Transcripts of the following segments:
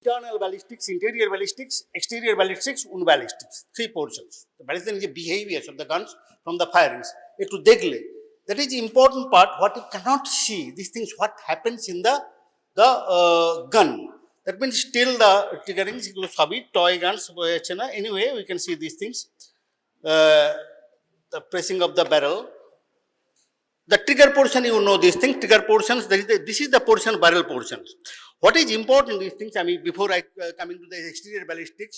Internal ballistics, interior ballistics, exterior ballistics, wound ballistics. Three portions. The ballistics is the behaviors of the guns from the firings. Ekটু দেখলে, that is the important part. What you cannot see, these things, what happens in the gun. That means still the triggering, toy guns. Anyway, we can see these things. The pressing of the barrel. The trigger portion, you know these things, trigger portions, this is the portion, barrel portions. What is important, these things, I mean, before I come into the exterior ballistics,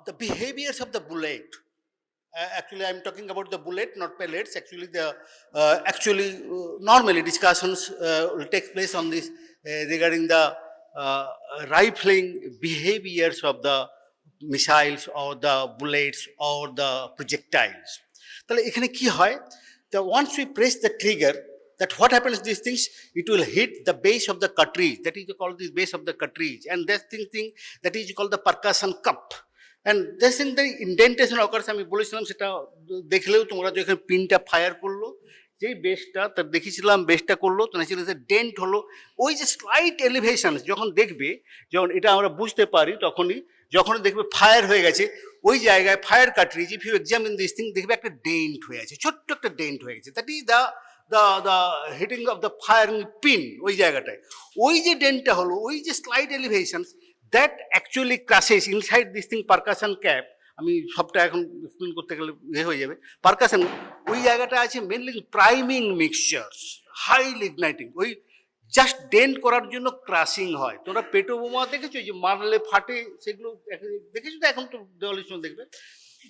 the behaviors of the bullet. Actually, I am talking about the bullet, not pellets. Actually, normally discussions will take place on this regarding the rifling behaviors of the missiles or the bullets or the projectiles. তাহলে এখানে কি হয়? Once we press the trigger, that what happens, these things, it will hit the base of the cartridge. That is called the base of the cartridge. And that thing that is called the percussion cup. And this in the indentation occurs, আমি বলেছিলাম সেটা দেখলেও তোমরা যখন পিনটা fire করলো, যেই বেসটা তার দেখেছিলাম বেসটা করলো, তো ন্যাচারালি যে ডেন্ট হলো, ওই যে স্লাইট এলিভেশন যখন দেখবে, যখন এটা আমরা বুঝতে পারি তখনই, যখন দেখবে ফায়ার হয়ে গেছে ওই জায়গায় fire cartridge, if you examine this thing, দেখবে একটা ডেন্ট হয়ে আছে, ছোট্ট একটা ডেন্ট হয়ে গেছে। That is the hitting of the firing pin, ওই জায়গাটায় ওই যে ডেন্টটা হলো, ওই যে slide elevations, that actually crushes inside this thing percussion cap. আমি সবটা এখন এক্সপ্লেন করতে গেলে হয়ে যাবে। পারকাশন ওই জায়গাটা আছে মেনলি প্রাইমিং মিক্সচার্স, হাইলি ইগনাইটিং, ওই জাস্ট ডেন্ট করার জন্য ক্রাশিং হয়। তোমরা পেটো বোমা দেখেছো যে মারলে ফাটে, সেগুলো দেখেছো তো, এখন তো দেওয়ালের সময় দেখবে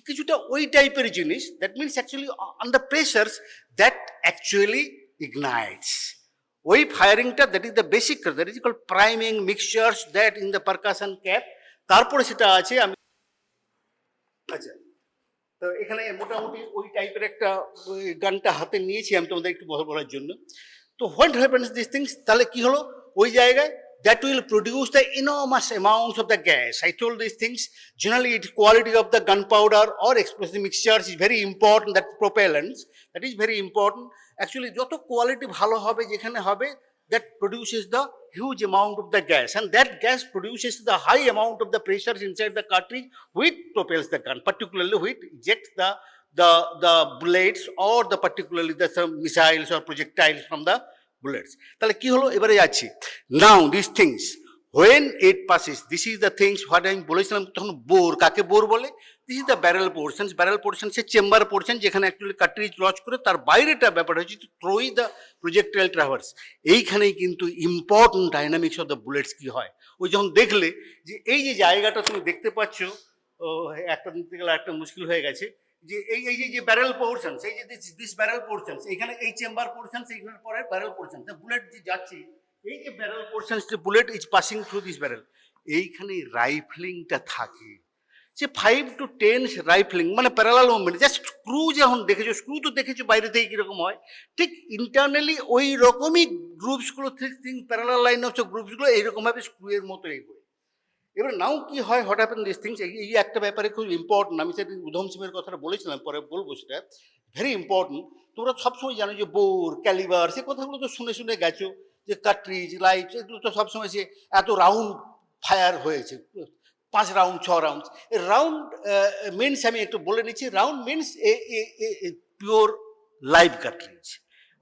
কিছুটা ওই টাইপের জিনিস। That means actually on the pressures that actually ignites ওই ফায়ারিংটা। That is the basic, that is called priming mixtures that in the percussion cap. তারপরে সেটা আছে, আমি আচ্ছা, তো এখানে মোটামুটি ওই টাইপের একটা গানটা হাতে নিয়েছি আমি তোমাদের একটু বলার জন্য। তো হোয়াট হ্যাপেন্স দিস থিংস, তাহলে কি হলো ওই জায়গায়, that will produce the enormous amounts of the gas. I told these things, generally its quality of the gunpowder or explosive mixtures is very important, that propellants, that is very important. Actually, যত quality ভালো হবে যেখানে হবে, that produces the huge amount of the gas, and that gas produces the high amount of the pressures inside the cartridge which propels the gun, particularly which ejects the bullets or the particularly the some missiles or projectiles from the bullets. তাহলে কি হলো, এবারে যাচ্ছি। Now this things when it passes, this is the things what আমি বলেছিলাম তখন, bore কাকে bore বলে, this is the barrel portions. barrel portions এর চেম্বার পোর্শন যেখানে অ্যাকচুয়ালি কার্ট্রিজ লঞ্চ করে, তার বাইরেটা ব্যাপার হচ্ছে থ্রোই দ্য প্রজেক্টাইল ট্রাভার্স। এইখানেই কিন্তু important dynamics of the bullets কি হয়। ওই যখন দেখলে যে এই যে জায়গাটা তুমি দেখতে পাচ্ছ, একটা দিতে গেলে একটা মুশকিল হয়ে গেছে, যে এই যে ব্যারেল পোর্শনস, এই যে দিস ব্যারেল পোর্শনস, এখানে এই চেম্বার পোর্শনস, এইখানে পরে ব্যারেল পোর্শনস, বুলেট যে যাচ্ছে, এই যে ব্যারেল পোর্শনস, যে bullet is passing through this barrel, এইখানে রাইফলিংটা থাকে। যে 5 to 10 রাইফলিং মানে প্যারালাল মুভমেন্ট, জাস্ট স্ক্রু যখন দেখেছো, স্ক্রু তো দেখেছো বাইরে থেকে কীরকম হয়, ঠিক ইন্টারনালি ওই রকমই গ্রুপসগুলো, প্যারালাল লাইন অফ গ্রুপসগুলো এইরকমভাবে স্ক্রুয়ের মতো এগোয়। এবার নাও কি হয়, হোয়াট হ্যাপেন দিস থিংস, এই একটা ব্যাপারে খুব ইম্পর্টেন্ট। আমি সেদিন উধম সিংয়ের কথাটা বলেছিলাম, পরে বলবো, সেটা ভেরি ইম্পর্টেন্ট। তোমরা সবসময় জানো যে বোর, ক্যালিবার, সে কথাগুলো তো শুনে গেছো, যে কার্ট্রিজ, লাইট, এগুলো তো সবসময় যে এত রাউন্ড ফায়ার হয়েছে, 5 রাউন্ড 6 রাউন্ড। রাউন্ড মিনস আমি একটু বলে নিচ্ছি, round means pure live cartridge,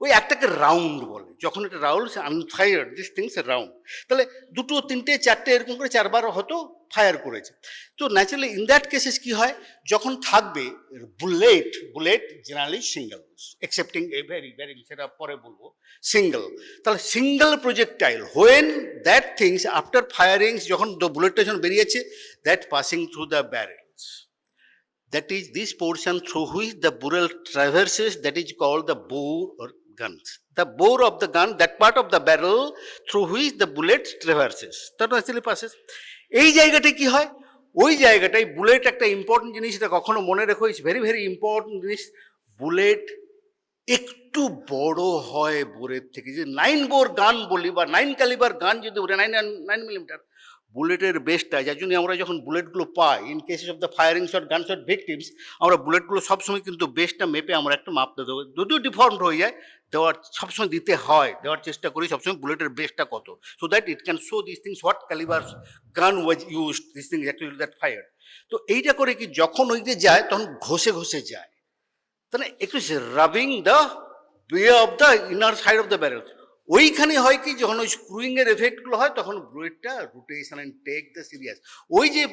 ওই একটাকে রাউন্ড বলে। যখন এটা রাউন্ড আনফায়ার্ড, দিস থিংস রাউন্ড, তাহলে 2, 3, 4 এরকম করে 4বার হয়তো ফায়ার করেছে। তো ন্যাচারালি ইন দ্যাট কেসেস কি হয়, যখন থাকবে bullet generally singles, excepting a very সেটা পরে বলবো, সিঙ্গেল। তাহলে single projectile when that things after firings, যখন বুলেটটা যখন বেরিয়েছে, that passing through the barrels, that is this portion through which the barrel traverses, that is called the bore or guns. The bore of the gun, that part of the barrel through which the bullet traverses, that actually passes. এই জায়গাটা কি হয়, ওই জায়গাটাই bullet একটা important জিনিস, এটা কখনো মনে রেখো, ইটস ভেরি ইম্পর্টেন্ট জিনিস। বুলেট একটু বড় হয় বোরের থেকে, যে 9 বোর গান বলি বা 9 ক্যালিবার গান যদি 9 মিলিমিটার, বুলেটের বেসটা, যার জন্য আমরা যখন বুলেটগুলো পাই in cases of the firing shot gun shot victims, আমরা বুলেটগুলো সবসময় কিন্তু বেসটা মেপে আমরা একটা মাপ দেবো, যদিও ডিফর্মড হয়ে যায়, দেওয়ার সবসময় দিতে হয়, দেওয়ার চেষ্টা করি সবসময় বুলেটের বেসটা কত, so that it can show this things what calibre gun was used, this thing actually that fire. তো এইটা করে কি যখন ওই যে যায় তখন ঘষে ঘষে যায়, তাহলে একটু rubbing the way of the inner side of the barrel. ওইখানে হয় কি যখন ওই স্ক্রুইং এর এফেক্টগুলো হয় তখন ব্লেডটা rotation and take the serious, ওই যে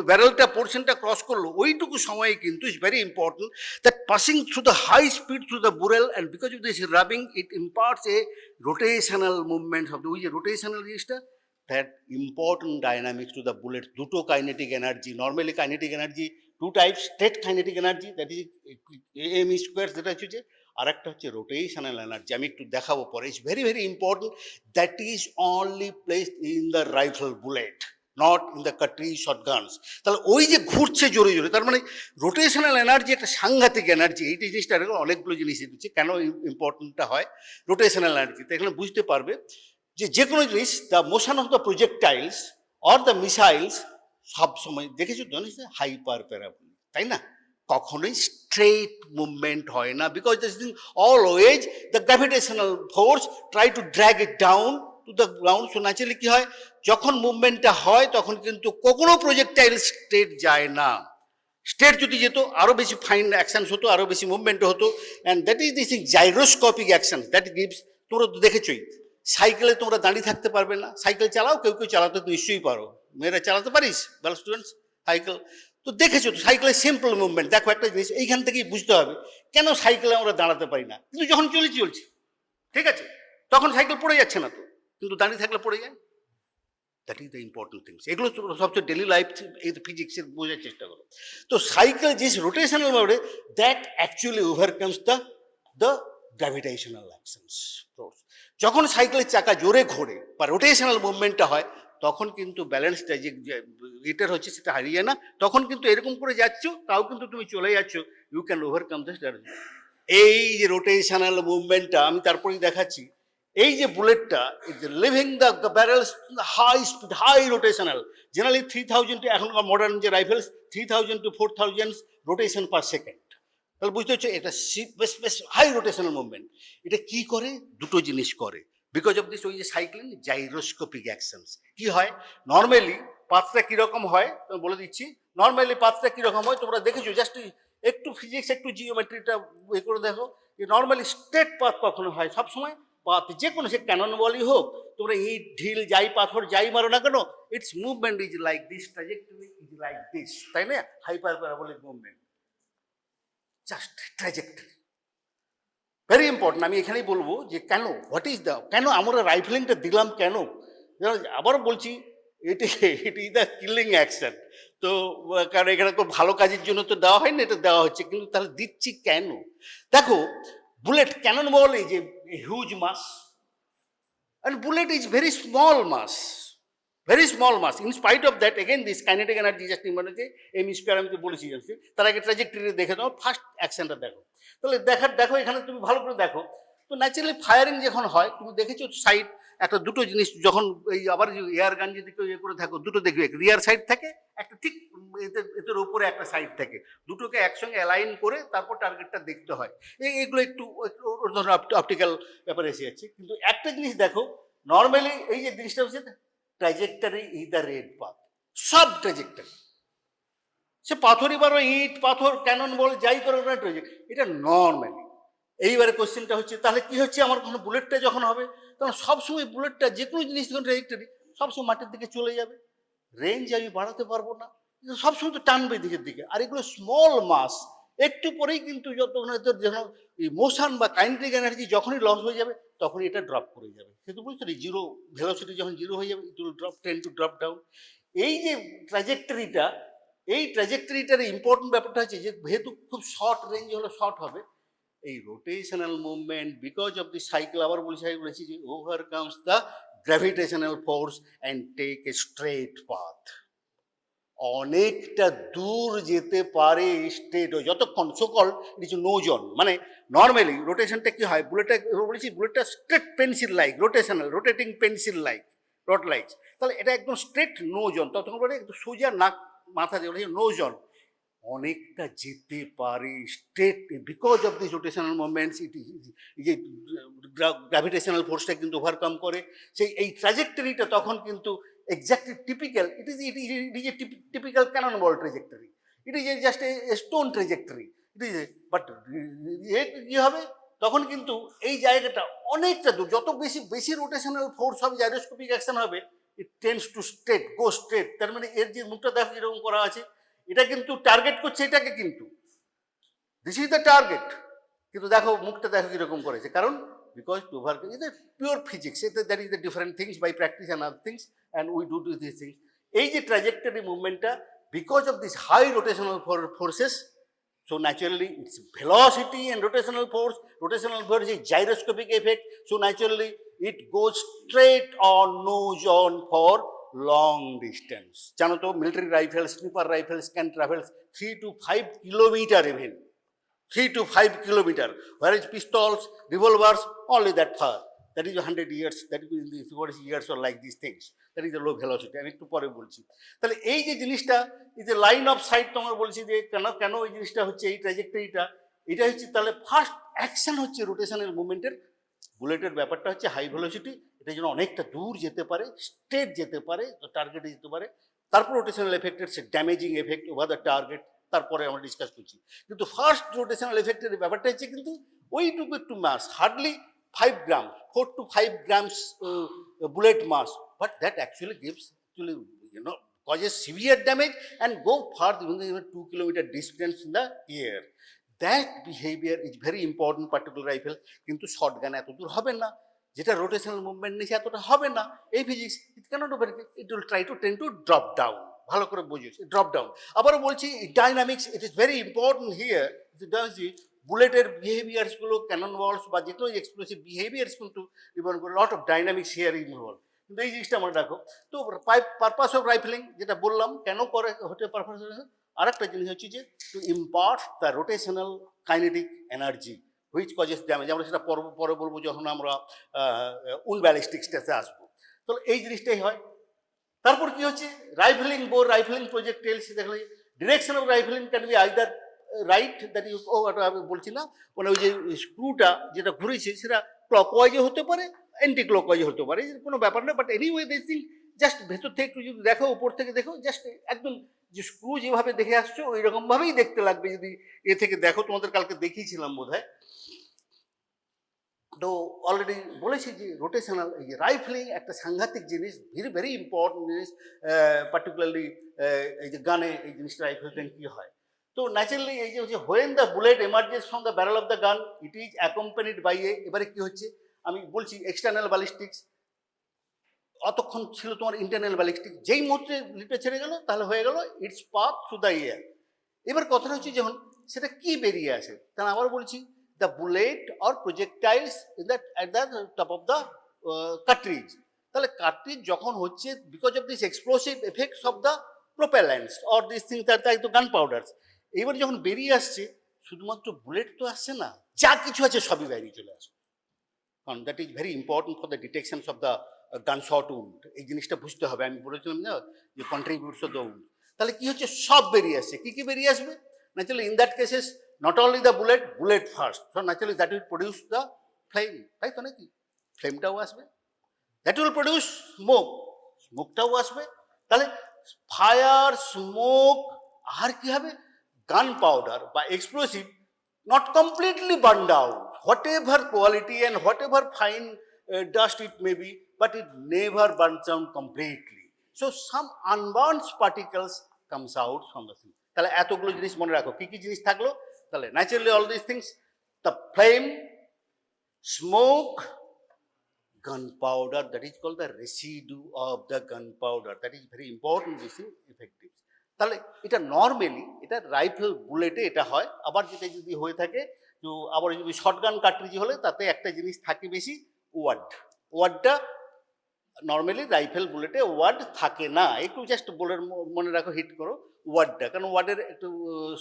ব্যারেলটা পোর্শনটা ক্রস করলো ওইটুকু সময়ে কিন্তু is very important that passing through the high speed through the barrel, and because of this rubbing it imparts a rotational movement of ওই যে রোটেশনাল জিনিসটা, that important dynamics to the bullet. দুটো kinetic energy, normally kinetic energy two types, state kinetic energy that is M square, যেটা হচ্ছে, আর একটা হচ্ছে rotational energy, আমি একটু দেখাবো পরে, it's very very important, that is only placed in the rifle bullet, not in the country shotguns. তাহলে ওই যে ঘুরছে জোরে জোরে, তার মানে রোটেশনাল এনার্জি একটা সাংঘাতিক এনার্জি, এই জিনিসটা অনেকগুলো জিনিস দিচ্ছে কেন ইম্পর্টেন্টটা হয় রোটেশনাল এনার্জি। তো এখানে বুঝতে পারবে যে কোনো জিনিস, the motion of the projectiles or the missiles সবসময় দেখেছো হাইপার প্যারাবোলিক, তাই না? কখনোই স্ট্রেট মুভমেন্ট হয় না, because this thing always the gravitational force try to drag it down to the ground. So naturally কি হয়, যখন মুভমেন্টটা হয় তখন কিন্তু কোনো প্রজেক্টাইল স্ট্রেট যায় না। স্ট্রেট যদি যেত আরও বেশি ফাইন অ্যাকশনস হতো, আরও বেশি মুভমেন্ট হতো, and that is this gyroscopic action that gives. তোমরা তো দেখেছই, সাইকেলে তোমরা দাঁড়িয়ে থাকতে পারবে না, সাইকেল চালাও, কেউ কেউ চালাতে তো নিশ্চয়ই পারো, মেয়েরা চালাতে পারিস ভালো স্টুডেন্টস সাইকেল, তো দেখেছো তো সাইকেলের সিম্পল মুভমেন্ট। দেখো একটা জিনিস এইখান থেকেই বুঝতে হবে কেন সাইকেলে আমরা দাঁড়াতে পারি না, কিন্তু যখন চলছি ঠিক আছে তখন সাইকেল পড়ে যাচ্ছে না তো, কিন্তু দাঁড়িয়ে থাকলে পড়ে যায়। That is the important things, এগুলো সবচেয়ে ডেলি লাইফ এই ফিজিক্সের বোঝার চেষ্টা করো। তো সাইকেল যে রোটেশনাল মোডে, that actually ওভারকামস the gravitational actions. যখন সাইকেলের চাকা জোরে ঘোরে বা রোটেশনাল মুভমেন্টটা হয় তখন কিন্তু ব্যালেন্সটা যে এটার হচ্ছে সেটা হারিয়ে যায় না, তখন কিন্তু এরকম করে যাচ্ছ তাও কিন্তু তুমি চলে যাচ্ছ, you can overcome the strategy. এই যে রোটেশনাল মুভমেন্টটা আমি তারপরেই দেখাচ্ছি, এই যে বুলেটটা living the barrels high speed high rotational, generally 3000 এখনকার মডার্ন যে rifles 3000 to 4000 rotation per second. তাহলে বুঝতে হচ্ছে এটা বেশ বেশ হাই রোটেশনাল মুভমেন্ট। এটা কি করে, দুটো জিনিস করে, বিকজ অফ দিস ওই যে সাইক্লিং জাইরোস্কোপিক অ্যাকশনস। কি হয় নর্মালি পাথটা কীরকম হয় আমি বলে দিচ্ছি, নর্মালি পাথটা কীরকম হয় তোমরা দেখেছো, জাস্ট একটু ফিজিক্স একটু জিওমেট্রিটা এ করে দেখো, যে নর্মালি স্ট্রেট পাথ কখনো হয়, সবসময় পাথ যে কোনো সে ক্যানন বলই হোক, তোমরা ইট ঢিল যাই পাথর যাই মারো না কেন, it's movement is like this, trajectory is like this, তাই না? Hyper parabolic movement, just trajectory very important. আমি এখানেই বলবো যে কেন, হোয়াট ইজ দ্য, কেন আমরা রাইফেলিংটা দিলাম কেন, আবারও বলছি এটি ইজ দ্য কিলিং অ্যাকশন। তো কারণ এখানে খুব ভালো কাজের জন্য তো দেওয়া হয়নি, এটা দেওয়া হচ্ছে, কিন্তু তাহলে দিচ্ছি কেন? দেখো bullet cannon ball is a huge mass and bullet is very small mass, very small mass. In spite of that, again this kinetic energy just মানে যে এম স্কয়ার আমি তো বলেছি জানছি, তার আগে ট্র্যাজেক্টরি দেখে দাও, ফার্স্ট অ্যাকশনটা দেখো। তাহলে দেখো এখানে তুমি ভালো করে দেখো, তো ন্যাচারালি ফায়ারিং যখন হয় তুমি দেখেছো সাইড একটা দুটো জিনিস, যখন এই আবার এয়ার গান যদি কেউ ইয়ে করে থাকো দুটো দেখবে, রিয়ার সাইড থাকে একটা, ঠিক এদের উপরে একটা সাইড থাকে, দুটোকে একসঙ্গে অ্যালাইন করে তারপর টার্গেটটা দেখতে হয়। এইগুলো একটু অপটিক্যাল ব্যাপারে এসে যাচ্ছে, কিন্তু একটা জিনিস দেখো নর্মালি এই যে জিনিসটা হচ্ছে trajectory is the red path, সব ট্র্যাজেক্টরি, সে পাথরই বারো ইট পাথর ক্যানন বল যাই করো না ট্র্যাজেক্টরি, এটা নর্মালি। এইবারে কোশ্চেনটা হচ্ছে তাহলে কি হচ্ছে, আমার কোনো বুলেটটা যখন হবে তখন সবসময় বুলেটটা যে কোনো জিনিস যখন ট্র্যাজেক্টরি সবসময় মাটির দিকে চলে যাবে, রেঞ্জ আমি বাড়াতে পারবো না, সবসময় তো টানবে দিকের দিকে। আর এগুলো স্মল মাস, একটু পরেই কিন্তু যখন এই মোশন বা কাইনেটিক এনার্জি যখনই লস হয়ে যাবে তখনই এটা ড্রপ করে যাবে, সেটা বুঝতে পারি জিরো ভেলোসিটি যখন জিরো হয়ে যাবে it will drop, ten to drop down. এই যে ট্র্যাজেক্টরিটা, এই ট্র্যাজেক্টরিটার ইম্পর্টেন্ট ব্যাপারটা হচ্ছে যে যেহেতু খুব শর্ট রেঞ্জ হলো শর্ট হবে, এই rotational movement because of the cycle, আবার বলেছি যে overcomes the gravitational force and take a straight path, অনেকটা দূর যেতে পারে স্ট্রেট, যতক্ষণ সকল কিছু নোজন, মানে নর্মালি রোটেশনটা কি হয় বুলেটটা বলেছি, বুলেটটা straight pencil like rotational rotating pencil like rod like, তাহলে এটা একদম স্ট্রেট নোজ অন, তখন বলে একটু সোজা নাক মাথা দিয়ে নোজ অন, অনেকটা যেতে পারে straight because of this rotational movements. এই যে গ্র্যাভিটেশনাল ফোর্সটা কিন্তু ওভারকাম করে, সেই এই ট্র্যাজেক্টরিটা তখন কিন্তু exactly typical, it is a typical cannon ball trajectory, it is just a stone trajectory, it is but কী হবে তখন কিন্তু এই জায়গাটা অনেকটা দূর, যত বেশি বেশি রোটেশনাল ফোর্স হবে, জাইরোস্কোপিক অ্যাকশন হবে, it tends to straight, go straight. তার মানে এর যে মুখটা দেখো যেরকম করা আছে, এটা কিন্তু টার্গেট করছে এটাকে, কিন্তু দিস ইজ দ্য টার্গেট, কিন্তু দেখো মুখটা দেখো কিরকম করেছে, কারণ because two over is a pure physics, এতে that is the different things by practice and other things and we do this things. এই যে ট্র্যাজেক্টরি মুভমেন্টটা because of this high rotational forces, so naturally it's velocity and rotational force is gyroscopic effect, so naturally it goes straight on, nose on for long distance. জানো তো military rifles, sniffer rifles can travel 3 to 5 kilometre, even 3 to 5 kilometer, whereas pistols, revolvers, only that far. That is 100 years, that is what is years or like these things. That is the low velocity. আমি একটু পরে বলছি। তাহলে এই যে জিনিসটা, এই যে লাইন অফ সাইট তোমার বলছি যে কেন এই জিনিসটা হচ্ছে, এই ট্র্যাজেক্টরিটা, এটা হচ্ছে তাহলে ফার্স্ট অ্যাকশন হচ্ছে রোটেশনের মুভমেন্টের। বুলেটের ব্যাপারটা হচ্ছে হাই ভেলোসিটি, এটা যেন অনেকটা দূর যেতে পারে, স্ট্রেট যেতে পারে, টার্গেটে যেতে পারে, তারপর রোটেশনাল এফেক্টের সে damaging effect over the target, তারপরে আমরা ডিসকাস করছি। কিন্তু ফার্স্ট রোটেশনাল এফেক্টের ব্যাপারটা হচ্ছে কিন্তু ওই two mass, hardly 5 grams, 4 to 5 grams bullet mass, but that actually gives, causes severe damage and go far, even 2 kilometer distance in the air. That behavior is very important particular rifle, কিন্তু shotgun এত দূর হবে না, যেটা rotational movement নিয়েছে এতটা হবে না। এই physics it cannot over, it will try to tend to drop down. ভালো করে বুঝিস, ড্রপ ডাউন। আবারও বলছি dynamics, it is very important here. বুলেটের বিহেভিয়ার্সগুলো, ক্যানন বলস বা যে কোনো এক্সপ্লোসিভ বিহেভিয়ার্স কিন্তু ডিপেন্ড করে, lot of dynamics here involve. কিন্তু এই জিনিসটা আমরা রাখো। তো পারপাস অফ রাইফেলিং যেটা বললাম, কেন করে হতে পারপাস, আর একটা জিনিস হচ্ছে যে to impart the rotational kinetic energy which causes damage. আমরা সেটা পরে বলবো যখন আমরা উন ব্যালিস্টিক্সটাতে আসবো। তো এই জিনিসটাই হয়। তারপর কি হচ্ছে, রাইফেলিং বোর, রাইফেলিং প্রজেক্টাইলস, দেখলে direction of rifling can be either right, that is, ওটা আমি বলছি না, মানে ওই যে স্ক্রুটা যেটা ঘুরেছে সেটা ক্লকওয়াইজে হতে পারে, অ্যান্টি ক্লকওয়াইজে হতে পারে, কোনো ব্যাপার না। But anyway this thing just ভেতর থেকে একটু যদি দেখো, উপর থেকে দেখো, জাস্ট একদম যে স্ক্রু যেভাবে দেখে আসছো ওই রকমভাবেই দেখতে লাগবে যদি এ থেকে দেখো। তোমাদের কালকে দেখিয়েছিলাম বোধ হয়। তো অলরেডি বলেছি যে রোটেশনাল এই যে রাইফেলিং একটা সাংঘাতিক জিনিস, ভেরি ভেরি ইম্পর্টেন্ট জিনিস, পার্টিকুলারলি এই যে গানে এই জিনিসটা রাইফেলিং কী হয়। তো ন্যাচারালি এই যে when the bullet emerges from the barrel of the gun, it is accompanied by a, এবারে কী হচ্ছে আমি বলছি এক্সটার্নাল ব্যালিস্টিক্স, অতক্ষণ ছিল তোমার ইন্টারনাল ব্যালিস্টিক, যেই মুহূর্তে লিটে ছেড়ে গেল তাহলে হয়ে গেল it's path through the air. এবার কথাটা হচ্ছে যখন সেটা কি বেরিয়ে আসে, তাহলে আবার বলছি the bullet or projectiles in that at the top of the cartridge. তাহলে কার্ট্রিজ যখন হচ্ছে because of this explosive effects of the propellants or this things তাই তো গান পাউডার, এইবার যখন বেরিয়ে আসছে শুধুমাত্র বুলেট তো আসছে না, যা কিছু আছে সবই বেরিয়ে চলে আসবে, কারণ that is very important for the detections of the gun shot wound. এই জিনিসটা বুঝতে হবে, আমি বলেছিলাম না যে কন্ট্রিবিউটস অফ দ্য উন্ড। তাহলে কি হচ্ছে, সব বেরিয়ে আসছে। কি কি বেরিয়ে আসবে, naturally in that cases not only the bullet first, so naturally that will produce the flame, তাই তো নাকি, ফ্লেমটাও আসবে, that will produce স্মোকটাও আসবে। তাহলে ফায়ার, স্মোক, আর কি হবে, গান পাউডার বা explosive not completely burned out, whatever quality and whatever fine dust it may be, but it never burns down completely, so some unburnt particles comes out from the thing. তাহলে এতগুলো জিনিস মনে রাখো, কি কি জিনিস থাকলো, তাহলে naturally all this things, the flame, smoke, gunpowder, that is called the residue of the gunpowder, that is very important this is effective. তাহলে এটা নর্মালি এটা রাইফেল বুলেটে এটা হয়। আবার যেটা যদি হয়ে থাকে, তো আবার যদি শর্টগান কার্ট্রিজ হলে তাতে একটা জিনিস থাকে বেশি, ওয়ার্ডটা নর্মালি রাইফেল বুলেটে ওয়ার্ড থাকে না, একটু জাস্ট বলে মনে রাখো, হিট করো ওয়ার্ডটা, কারণ ওয়ার্ডের একটু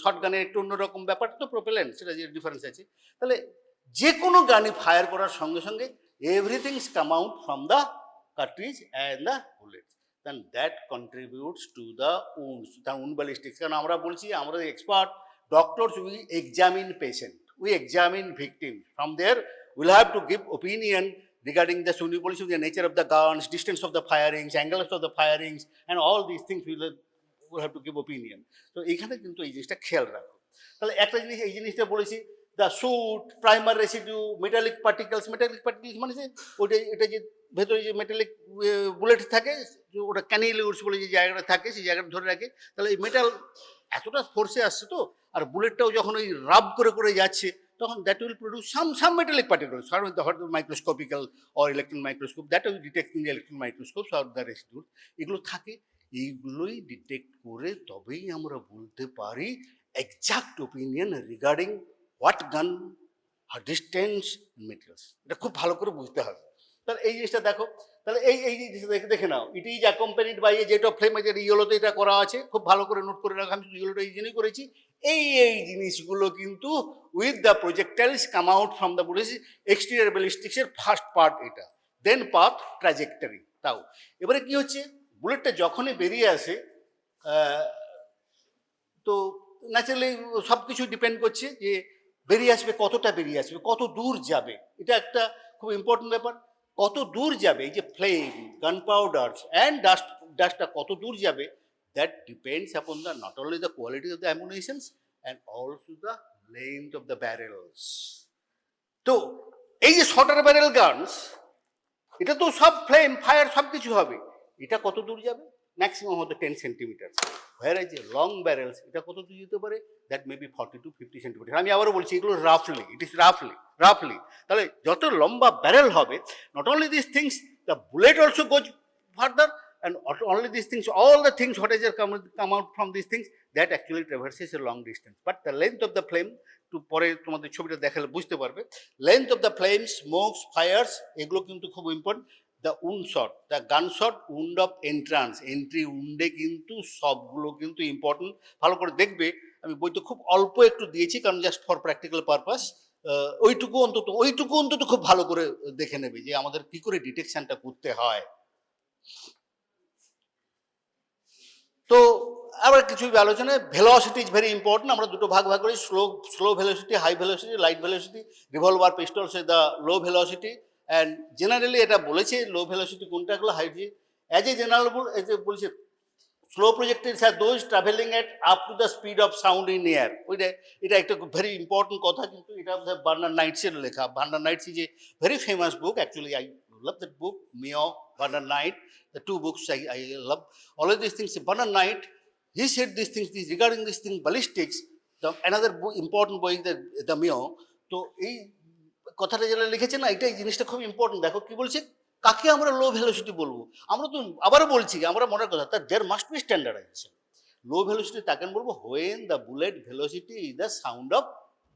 শর্টগানের একটু অন্যরকম ব্যাপার তো, প্রোপেলেন্ট সেটা যে ডিফারেন্স আছে। তাহলে যে কোনো গানে ফায়ার করার সঙ্গে সঙ্গে everything's come out from the cartridge and the bullet. then that contributes to the wound ballistics. কারণ আমরা বলছি আমরা expert doctors, we examine patient, we examine victim. From there we'll have to give opinion regarding the suitability of the nature of the guns, distance of the firings, angles of the firings, and all these things we'll have to give opinion. So এখানে কিন্তু এই জিনিসটা খেয়াল রাখো। তাহলে একটা জিনিস এই জিনিসটা বলেছি, the soot, primer residue, metallic particles মানে যে ওটা এটা যে ভেতরে যে মেটালিক বুলেট থাকে, ওটা ক্যানিলিউডস বলে যে জায়গাটা থাকে সেই জায়গাটা ধরে রাখে। তাহলে এই মেটাল এতটা ফোর্সে আসছে তো, আর বুলেটটাও যখন ওই রাব করে করে যাচ্ছে, তখন that will produce some metallic particles microscopical or electron microscope, that will detect in electron microscope or the residues. এগুলো থাকে, এইগুলোই ডিটেক্ট করে তবেই আমরা বলতে পারি এক্সাক্ট ওপিনিয়ন রিগার্ডিং হোয়াট গান, হার ডিস্টেন্স, মেটেরিয়ালস। এটা খুব ভালো করে বুঝতে হবে। তাহলে এই জিনিসটা দেখো, তাহলে এই জিনিসটা দেখে নাও, it is accompanied by a jet of flame. ইয়েলোতে এটা করা আছে, খুব ভালো করে নোট করে রাখা। আমি ইয়েলোটা এই জন্যই করেছি, এই জিনিসগুলো কিন্তু with the projectiles come out from the বলেছি এক্সটেরিয়র ব্যালিস্টিক্সের ফার্স্ট পার্ট এটা, দেন পাথ ট্র্যাজেক্টরি। তাও এবারে কি হচ্ছে, বুলেটটা যখনই বেরিয়ে আসে, তো ন্যাচারালি সব কিছু ডিপেন্ড করছে যে বেরিয়ে আসবে, কতটা বেরিয়ে আসবে, কত দূর যাবে। এটা একটা খুব ইম্পর্টেন্ট ব্যাপার, কত দূর যাবে। এই যে ফ্লেম, গান পাউডার অ্যান্ড ডাস্টটা কত দূর যাবে, that depends upon the not only the quality of the ammunitions and also the length of the barrels. তো এই যে শর্টার ব্যারেল গানস, এটা তো সব ফ্লেম ফায়ার সব কিছু হবে, এটা কত দূর যাবে, ম্যাক্সিমাম হতে 10 সেন্টিমিটার। হোয়ার যে লং ব্যারেলস, এটা কত দূর যেতে পারে, that may be 40 to 50 centimetre. আমি আবারও বলছি, এগুলো রাফলি, ইট ইস রাফলি। তাহলে যত লম্বা ব্যারেল হবে, not only this things, the bullet also goes further, and only these things, all the things what is come out from these things, that actually traverses a long distance. But the length of the flame, to পরে তোমাদের ছবিটা দেখালে বুঝতে পারবে, length of the flame, smokes, fires, এগুলো কিন্তু খুব important. The wound shot, the gun shot, wound of entrance, entry উন্ডে কিন্তু সবগুলো কিন্তু ইম্পর্টেন্ট। ভালো করে দেখবে, আমি বইতে খুব অল্প একটু দিয়েছি, কারণ জাস্ট ফর প্র্যাকটিক্যাল পারপাস। ওইটুকু অন্তত খুব ভালো করে দেখে নেবে যে আমাদের কি করে ডিটেকশনটা করতে হয়। তো আবার কিছু আলোচনা, ভেলোসিটি ইজ ভেরি ইম্পর্টেন্ট। আমরা দুটো ভাগ করি, slow velocity, high velocity, light velocity. Revolver pistols is the low velocity, and generally এটা বলেছে লো ভেলোসিটি কোনটা, গুলো হাই। অ্যাজ এ জেনারেল বলছে স্লো প্রজেক্টাইলস আর those travelling at up to the speed of sound in air. এটা একটা very important কথা, কিন্তু এটা বার্নার নাইটসের লেখা। Bernard Knight's is a very famous book, actually I love that book, মিও, Bernard Knight, the two books I love. All of these things, Bernard Knight, he said these things, regarding this thing, ballistics, another book, important book, the Mio. তো এই কথাটা যেটা লিখেছে না, এটাই জিনিসটা খুব ইম্পর্টেন্ট। দেখো কি বলছে, কাকে আমরা লো ভেলোসিটি বলবো। আমরা তো আবারও বলছি, আমরা মনের কথা, তার there must be standardization. Low velocity তাকে বলবো when the bullet velocity is the sound of,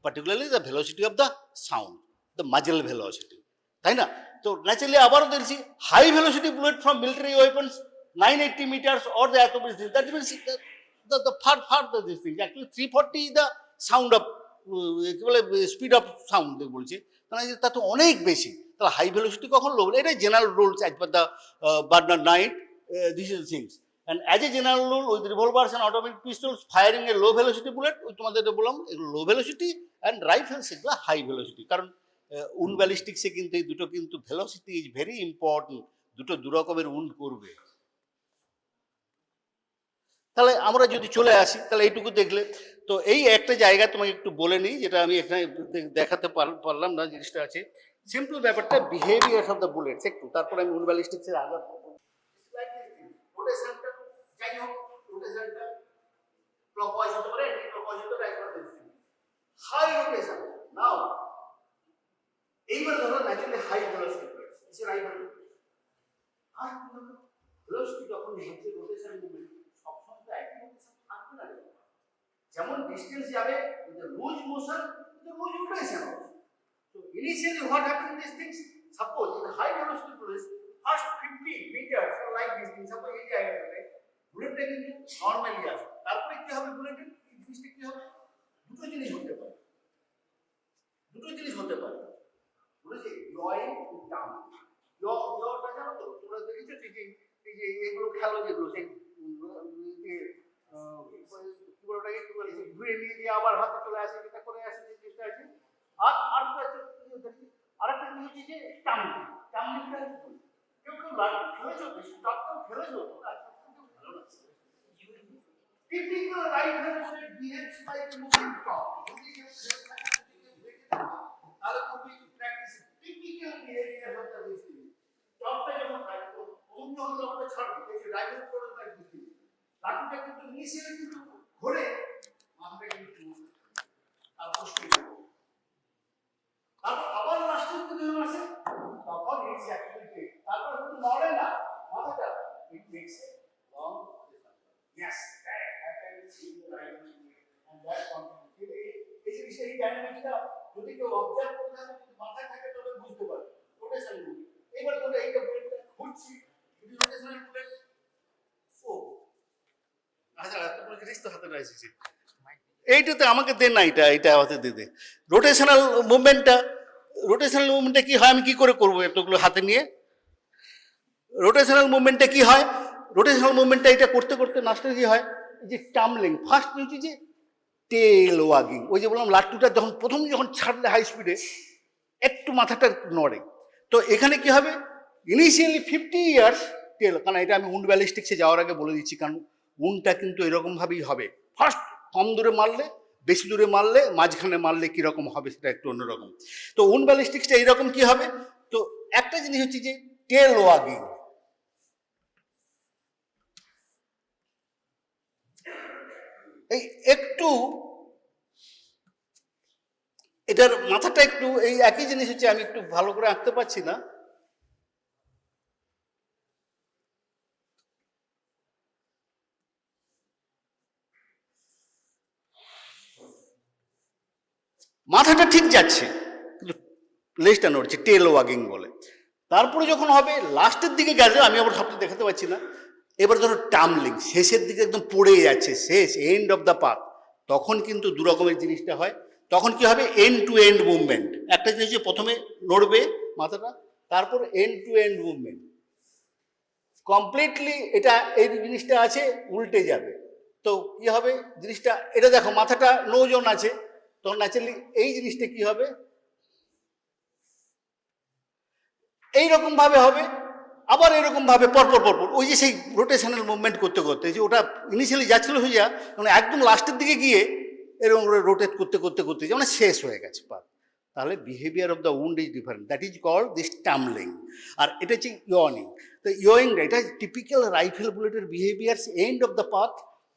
particularly the velocity of the sound, the muzzle velocity, তাই না? তো ন্যাচারালি আবারও দেখছি high velocity bullet from military weapons 980 meters or the atomic distance, that means the far this thing, actually 340 is the sound of কি বলে speed of sound বলছে, মানে তা তো অনেক বেশি। তাহলে হাই ভেলোসিটি কখন লো, এটাই general rules as per the Bernard Knight, this is things. And as a general rule with revolvers and automatic pistols firing a low velocity bullet, ওই তোমাদের বললাম এগুলো লো ভেলোসিটি, অ্যান্ড রাইফেলস এগুলো high velocity. কারণ wound ব্যালিস্টিক্সে কিন্তু এই দুটো কিন্তু ভেলোসিটি ইজ ভেরি ইম্পর্টেন্ট, দুটো দু রকমের উন্ড করবে। তাহলে আমরা যদি চলে আসি, তাহলে এইটুকু দেখলে তো এই একটা জায়গা তোমাকে একটু বলে নিই, যেটা আমি এখানে দেখাতে পারলাম না, জিনিসটা আছে সিম্পল ব্যাপারটা, বিহেভিয়ার অফ দ্য বুলেটস একটু, তারপরে আমি উন্ড ব্যালিস্টিক্সের আগে রোটেশনটা, যাই হোক রোটেশনটা ক্লকওয়াইজ হতে পারে, অ্যান্টি ক্লকওয়াইজ হতে পারে, হাই রোটেশন। নাও এইবার ধরো naturally high velocity bullets, high velocity, high velocity যখন হচ্ছে রোটেশন মুভমেন্ট, সবসময় তো একই রোটেশন থাকবে না, যেমন ডিস্টেন্স যাবে with the lose motion, with the lose rotation also. So initially what happens in these things, suppose in high velocity bullets, first 50 meters or like this thing, suppose এই জায়গাটাতে বুলেটটা কিন্তু নরমালি আসে, তারপরে কি হবে বুলেটের এই জিনিসটা কি হবে, দুটো জিনিস হতে পারে, বুঝেছি, ইয়িং ডাউন, ইয়টা জানো তো তোমরা দেখেছো ঠিকই, এই যে এগুলো খেলো যেগুলো সেই ঘুরে নিয়ে গিয়ে আবার হাতে চলে আসে, যেটা করে আসে যে চেষ্টা আছে। আর আরেকটা জিনিস হচ্ছে যে টামলিং। টামলিংটা কেউ কেউ খেলেছো, বেশি টপটাও খেলেছো, ভালো লাগছে। Typical right hand side behaves like a moving top. যদি কেউ খেলে থাকে, যদি কেউ দেখে থাকে, তাহলে তুমি প্র্যাকটিস টিপিক্যাল বিহেভিয়ার হতে হয়েছে। টপটা যখন রাখবো, অন্য টপটা ছাড়বো, এই যে রাইট হ্যান্ড করে রাখবো, লাঠিটা কিন্তু নিচে কিন্তু ঘোরে, মাথাটা কিন্তু আর কষ্ট করবো। তারপর আবার লাস্টের দিকে আসে, তখন ইটস অ্যাক্টিভিটি। তারপর কিন্তু নড়ে না মাথাটা, it makes a long yes that happens in the right and that continuity এই জিনিসটা এই ডাইনামিক্সটা যদি কেউ অবজার্ভ করে থাকে, মাথায় থাকে, তবে বুঝতে পারবে রোটেশন মুভ। এবার তোমরা এইটা বুলেটটা ঘুরছি, যদি রোটেশনাল বুলেট ও আচ্ছা তোমার জিনিস তো হাতে রয়েছে, এইটাতে আমাকে দেন না, এটা হাতে দিয়ে দে। রোটেশনাল মুভমেন্টটা কি হয়, আমি কি করে করবো এতগুলো হাতে নিয়ে? রোটেশনাল মুভমেন্টটা কি হয়? রোটেশনাল মুভমেন্টটা এটা করতে করতে নাচটা কি হয়, যে টামলিং। ফার্স্ট হচ্ছে যে টেল ওয়াগিং। ওই যে বললাম লাট্টুটা যখন ছাড়লে হাই স্পিডে একটু মাথাটা নড়ে। তো এখানে কি হবে, ইনিশিয়ালি 50 ইয়ার্স টেল, কারণ এটা আমি উন্ড ব্যালিস্টিক্সে যাওয়ার আগে বলে দিচ্ছি, কারণ উন্ডটা কিন্তু এরকমভাবেই হবে। ফার্স্ট কম দূরে মারলে, বেশি দূরে মারলে, মাঝখানে মারলে কীরকম হবে সেটা একটু অন্যরকম। তো উন্ড ব্যালিস্টিক্সটা এইরকম কি হবে, তো একটা জিনিস হচ্ছে যে টেল ওয়াগিং। এই একটু এটার মাথাটা একটু, এই একই জিনিস হচ্ছে, আমি একটু ভালো করে আঁকতে পারছি না। মাথাটা ঠিক যাচ্ছে কিন্তু লেজটা নড়ছে, টেল ওয়াগিং বলে। তারপরে যখন হবে লাস্টের দিকে গেলে, আমি আবার সবটা দেখাতে পারছি না, এবার ধরো টামলিং, শেষের দিকে একদম পড়ে যাচ্ছে, শেষ এন্ড অফ দ্য পাথ, তখন কিন্তু দু রকমের জিনিসটা হয়। তখন কি হবে, এন্ড টু এন্ড মুভমেন্ট। একটা জিনিস প্রথমে নড়বে মাথাটা, তারপর end to end movement completely, এটা এই জিনিসটা আছে উল্টে যাবে। তো কি হবে জিনিসটা, এটা দেখো মাথাটা নৌজন আছে, তখন ন্যাচারালি এই জিনিসটা কি হবে, এইরকম ভাবে হবে। আবার এরকম ভাবে পরপর ওই যে সেই রোটেশনাল মুভমেন্ট করতে করতে, যে ওটা ইনিশিয়ালি যাচ্ছিল হয়ে যা, মানে একদম লাস্টের দিকে গিয়ে এরকম রোটেট করতে করতে করতে মানে শেষ হয়ে গেছে পাত। তাহলে behaviour of the wound is different, that is called this tumbling. আর এটা হচ্ছে ইয়নিং। তো ইয়িংটা এটা টিপিক্যাল রাইফেল বুলেটের behaviours, end of the path,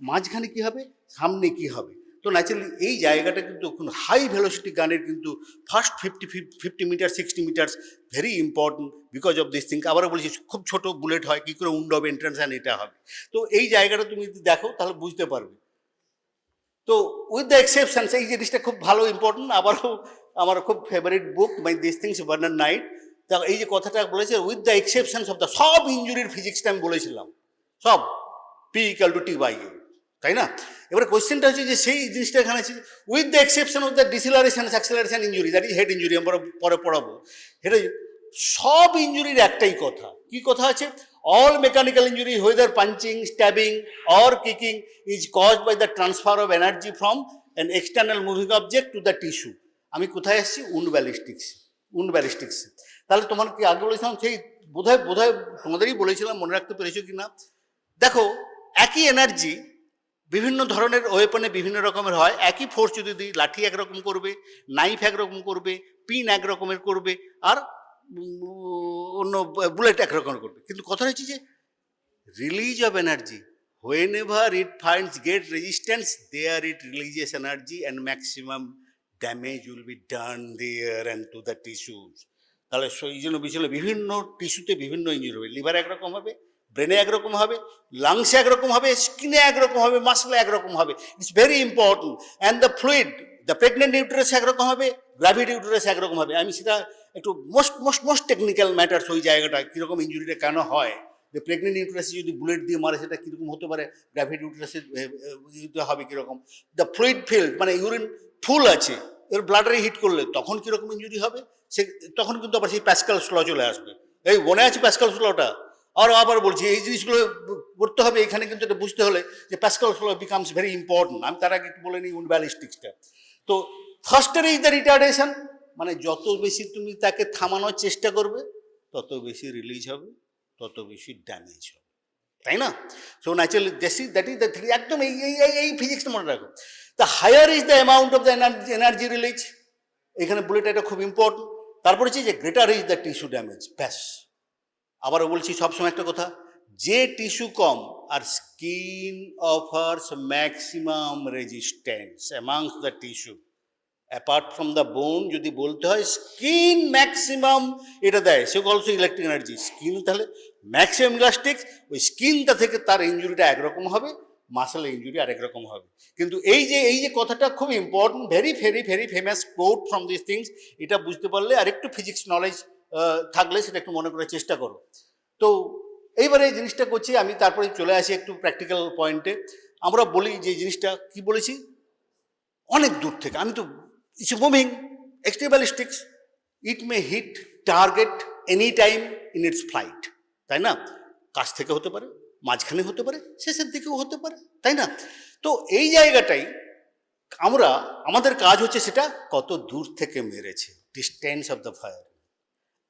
মাঝখানে কি হবে, সামনে কি হবে। তো ন্যাচারালি এই জায়গাটা কিন্তু হাই ভেলোসিটি গানের কিন্তু first 50 meter 60 meters very important because of this thing. আবারও বলছি, খুব ছোট বুলেট হয়, কী করে উন্ড অফ এন্ট্রান্স অ্যান্ড এটা হবে। তো এই জায়গাটা তুমি যদি দেখো তাহলে বুঝতে পারবে। তো উইথ দ্য এক্সেপশনস, এই জিনিসটা খুব ভালো ইম্পর্টেন্ট। আবারও আমার খুব favourite book my this things Bernard Knight, এই যে কথাটা বলেছে, with the exceptions of the, সব ইঞ্জুরির ফিজিক্সটা আমি বলেছিলাম, সব P=T/U, তাই না? এবারে কোয়েশ্চেনটা হচ্ছে যে সেই জিনিসটা এখানে আছে, with the exception of the deceleration acceleration injury, that is head injury, আমরা পরে পড়াবো। এটা সব ইঞ্জুরির একটাই কথা, কি কথা আছে, all mechanical injury whether punching, stabbing or kicking is caused by the transfer of energy from an external moving object to the tissue. আমি কোথায় আসছি, উন্ড ব্যালিস্টিক্স। তাহলে তোমার কি আগে বলেছিলাম, সেই বোধহয় তোমাদেরই বলেছিলাম, মনে রাখতে পেরেছো কি না? দেখো, একই এনার্জি বিভিন্ন ধরনের ওয়েপনে বিভিন্ন রকমের হয়। একই ফোর্স যদি দিই, লাঠি একরকম করবে, নাইফ একরকম করবে, পিন একরকমের করবে, আর অন্য বুলেট একরকম করবে। কিন্তু কথা হচ্ছে যে release of energy, whenever it finds get resistance, there it releases energy and maximum damage will be done there and to the tissues. তাহলে এই জন্য বিভিন্ন টিস্যুতে বিভিন্ন ইঞ্জুরি হবে। লিভার একরকম হবে, ব্রেনে একরকম হবে, লাংসে একরকম হবে, স্কিনে একরকম হবে, মাসলে একরকম হবে। It's very important. And the fluid, the pregnant uterus একরকম হবে, গ্র্যাভিড ইউটেরাস একরকম হবে। আমি সেটা একটু মোস্ট টেকনিক্যাল ম্যাটার্স, ওই জায়গাটা কীরকম ইঞ্জুরিটা কেন হয়, যে প্রেগনেন্ট ইউটেরাসে যদি বুলেট দিয়ে মারে সেটা কীরকম হতে পারে, গ্র্যাভিড ইউটেরাসে হবে কীরকম। দ্য ফ্লুইড ফিল্ড, মানে ইউরিন ফুল আছে, এর ব্লাডারে হিট করলে তখন কীরকম ইঞ্জুরি হবে, সে তখন কিন্তু আবার সেই প্যাসকালস ল চলে আসবে। এই মনে আছে প্যাসকালস লটা? আর আবার বলছি এই জিনিসগুলো করতে হবে, এখানে কিন্তু এটা বুঝতে হলে যে প্যাসকাল ল বিকামস ভেরি ইম্পর্টেন্ট। আমি তার আগে একটু বলে নিই ব্যালিস্টিক্সটা। তো ফার্স্টের ইজ দ্য রিটার্ডেশন, মানে যত বেশি তুমি তাকে থামানোর চেষ্টা করবে তত বেশি রিলিজ হবে, তত বেশি ড্যামেজ হবে, তাই না? So naturally that is the thing, একদম এই ফিজিক্সটা মনে রাখো। The higher is the amount of the energy release, এখানে বুলেট এটা খুব ইম্পর্টেন্ট। তারপরে হচ্ছে যে greater is the tissue damage. ব্যাস, আবারও বলছি সবসময় একটা কথা, যে টিস্যু কম আর skin offers maximum resistance amongst the tissue apart from the bone. যদি বলতে হয় স্কিন ম্যাক্সিমাম এটা দেয়, সে অলসো ইলেকট্রিক এনার্জি। স্কিন তাহলে ম্যাক্সিমাম ইলাস্টিক্স, ওই স্কিনটা থেকে তার ইঞ্জুরিটা একরকম হবে, মাসেল ইঞ্জুরি আরেক রকম হবে। কিন্তু এই যে কথাটা খুব important, very very very famous quote from this things, এটা বুঝতে পারলে আর একটু ফিজিক্স নলেজ থাকলে সেটা একটু মনে করার চেষ্টা করো। তো এইবারে এই জিনিসটা করছি আমি, তারপরে চলে আসি একটু প্র্যাকটিক্যাল পয়েন্টে। আমরা বলি যে জিনিসটা কি বলেছি, অনেক দূর থেকে, আমি তো it's moving extreme ballistics, it may hit target any time in its flight, তাই না? কাছ থেকে হতে পারে, মাঝখানে হতে পারে, শেষের দিকেও হতে পারে, তাই না? তো এই জায়গাটাই আমাদের কাজ হচ্ছে সেটা কত দূর থেকে মেরেছে, distance of the fire,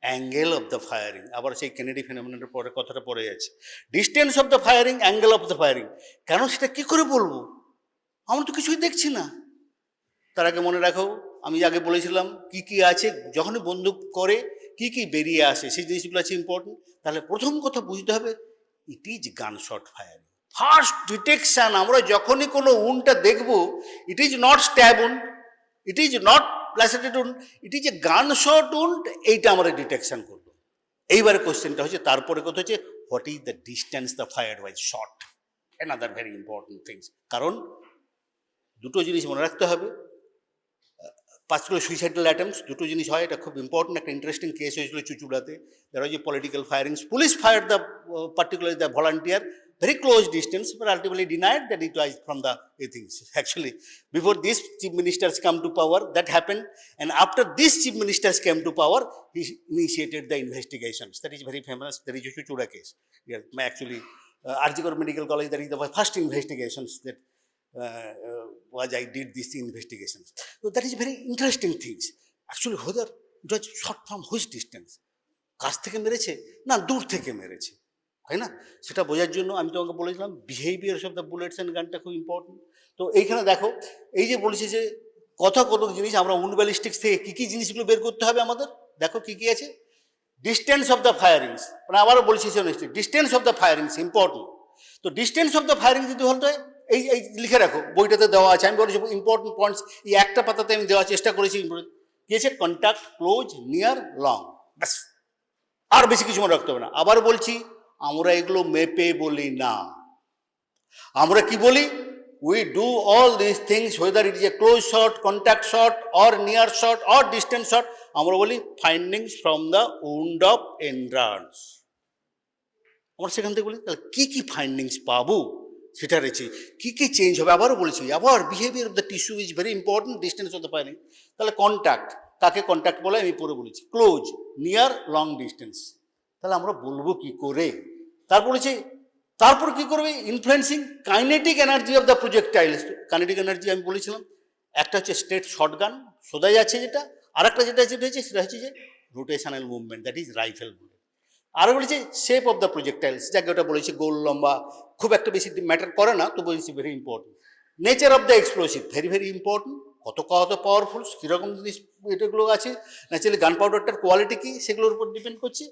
angle of the firing. আবার সেই কেনেডি ফেনোমেননের পরে কথাটা পড়ে যাচ্ছে, distance of the firing, angle of the firing. কেন সেটা কি করে বলবো, আমরা তো কিছুই দেখছি না। তার আগে মনে রাখো, আমি আগে বলেছিলাম কি কি আছে, যখনই বন্দুক করে কি কি বেরিয়ে আসে, সেই জিনিসগুলো আছে ইম্পর্টেন্ট। তাহলে প্রথম কথা বুঝতে হবে, it is gun shot firing. First detection, আমরা যখনই কোনো উন্ডটা দেখবো, it is not stab wound, it is not lacerated wound, it is a gun shot wound, এইটা আমরা ডিটেকশন করবো। এইবারে কোশ্চেনটা হচ্ছে, তারপরে কথা হচ্ছে what is the distance the fire was shot, another very important things. কারণ দুটো জিনিস মনে রাখতে হবে, পার্টিকুলার সুইসাইডাল অ্যাটেম্পস, দুটো জিনিস হয়, এটা খুব ইম্পর্টেন্ট। একটা ইন্টারেস্টিং কেস হয়েছিল চুচুড়াতে, যারা যে political firings, police fire the particularly the volunteer very close distance, but ultimately denied that it was from the things. Actually, before these chief ministers come to power, that happened, and after these chief ministers came to power, he initiated the investigations. That is very famous. There is a Chuchura case. Yeah, actually, Arjikor Medical College, that is the first investigations that I did these investigations. So that is very interesting things. Actually, whether it was shot from which distance, কাছ থেকে মেরেছে না দূর থেকে মেরেছে, তাই না? সেটা বোঝার জন্য আমি তোমাকে বলেছিলাম behaviour of the bullets and গানটা খুব ইম্পর্টেন্ট। তো এইখানে দেখো, এই যে বলেছি যে কত জিনিস আমরা উন্ড ব্যালিস্টিক্স থেকে কী কী জিনিসগুলো বের করতে হবে আমাদের, দেখো কী কী আছে। ডিস্টেন্স অফ দ্য ফায়ারিংস, মানে আবারও বলছি ডিস্টেন্স অফ দ্য ফায়ারিংস ইম্পর্টেন্ট। তো ডিস্টেন্স অফ দ্য ফায়ারিং যদি বলতে হয়, এই লিখে রাখো, বইটাতে দেওয়া আছে। আমি বলেছি ইম্পর্টেন্ট পয়েন্টস এই একটা পাতাতে আমি দেওয়ার চেষ্টা করেছি। কি আছে, কন্ট্যাক্ট, ক্লোজ, নিয়ার, লং, ব্যাস, আর বেশি কিছু মনে রাখতে হবে না। আবার বলছি, আমরা এগুলো মেপে বলি না, আমরা কি বলি, we do all this things whether it is a close shot, contact shot, or near shot, or distance shot, আমরা বলি findings from the wound of entrance. আমরা সেখান থেকে বলি তাহলে কী কী ফাইন্ডিংস পাবো, সেটা রয়েছে, কী কী চেঞ্জ হবে। আবারও বলেছি, আবার behaviour of the tissue is very important, distance of the finding. তাহলে কন্ট্যাক্ট, কাকে কন্ট্যাক্ট বলে আমি পরে বলেছি, ক্লোজ, নিয়ার, লং ডিস্টেন্স। তাহলে আমরা বলবো কি করে, তারপর কি করবে, influencing kinetic energy of the projectiles. Kinetic energy আমি বলেছিলাম, একটা হচ্ছে স্ট্রেট শটগান, সোজা যাচ্ছে যেটা, আর একটা যেটা হচ্ছে সেটা হচ্ছে যে rotational movement, that is rifle bullet. আরও বলেছি শেপ অফ দ্য প্রজেক্টাইলস, যাকে ওটা বলেছি গোল, লম্বা, খুব একটা বেশি ম্যাটার করে না, তো বলেছি very important. Nature of the explosive, very very important, কত পাওয়ারফুল, কীরকম জিনিস এটাগুলো আছে। ন্যাচারালি গান পাউডারটার কোয়ালিটি কী, সেগুলোর উপর ডিপেন্ড করছে।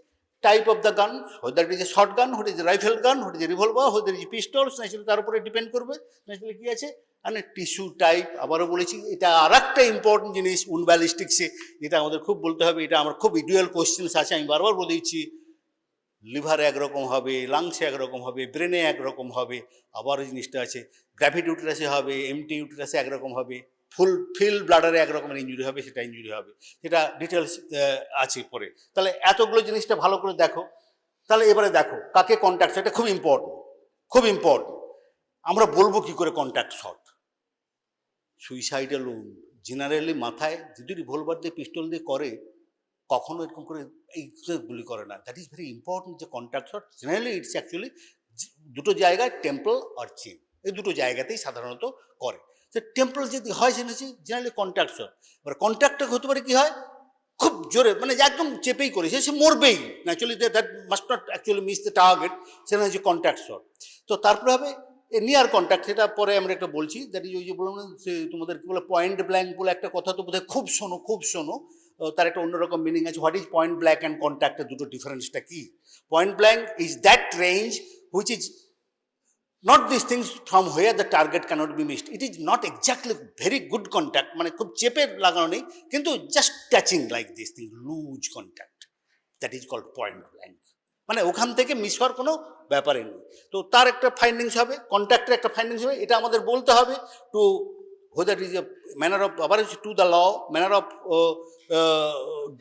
টাইপ অফ দ্য গান, whether it is a short gun, what is a rifle gun, what is a revolver, whether it is pistols, naturally তার উপরে ডিপেন্ড করবে। ন্যাচারালি কী আছে, মানে টিস্যু টাইপ। আবারও বলেছি, এটা আর একটা ইম্পর্টেন্ট জিনিস উন্ড ব্যালিস্টিক্সে, যেটা আমাদের খুব বলতে হবে, এটা আমার খুব ইডিয়াল কোয়েশ্চেন্স আছে, আমি বারবার বলে দিচ্ছি। লিভারে একরকম হবে, লাংসে একরকম হবে, ব্রেনে একরকম হবে। আবার ওই জিনিসটা আছে, গ্র্যাভিড ইউটেরাসে হবে, এমটি ইউটেরাসে একরকম হবে, ফিল ব্লাডারে এক রকমের ইঞ্জুরি হবে, সেটা ইঞ্জুরি হবে, সেটা ডিটেলস আছে পরে। তাহলে এতগুলো জিনিসটা ভালো করে দেখো। তাহলে এবারে দেখো কাকে কন্ট্যাক্ট, এটা খুব ইম্পর্টেন্ট। আমরা বলবো কি করে contact shot, suicidal wound generally মাথায় যদি রিভলভার দিয়ে, পিস্টল দিয়ে করে, কখনো এরকম করে এইগুলি করে না। দ্যাট ইজ ভেরি ইম্পর্টেন্ট যে contact shot generally it's actually দুটো জায়গায় টেম্পল আর চিন, এই দুটো জায়গাতেই সাধারণত করে। তো টেম্পল যদি হয় সেটা হচ্ছে জেনারেলি কন্ট্যাক্ট শট। এবার কন্ট্যাক্টটা হতে পারে কি হয়, খুব জোরে মানে একদম চেপেই করেছে, সে মরবেই, naturally that must not actually miss the target, সেটা হচ্ছে কন্ট্যাক্ট শট। তো তারপরে হবে নিয়ার কন্ট্যাক্ট, সেটা পরে আমরা একটা বলছি। দ্যাট ইজ ওই যে বললাম না তোমাদের কি বলে পয়েন্ট ব্ল্যাঙ্ক বলে একটা কথা তো বোধহয় খুব শোনো, খুব শোনো, তার একটা অন্যরকম মিনিং আছে। What is point blank and কন্ট্যাক্টের দুটো ডিফারেন্সটা কি? Point blank is that range which is not these things from where the target cannot be missed. It is not exactly very good contact, মানে খুব চেপে লাগানো নেই, কিন্তু just touching like this thing, loose contact, that is called point blank, মানে ওখান থেকে miss হওয়ার কোনো ব্যাপারই নেই। তো তার একটা ফাইন্ডিংস হবে, কন্ট্যাক্টের একটা ফাইন্ডিংস হবে, এটা আমাদের বলতে হবে two whether it is a manner of, আবার to the law, manner of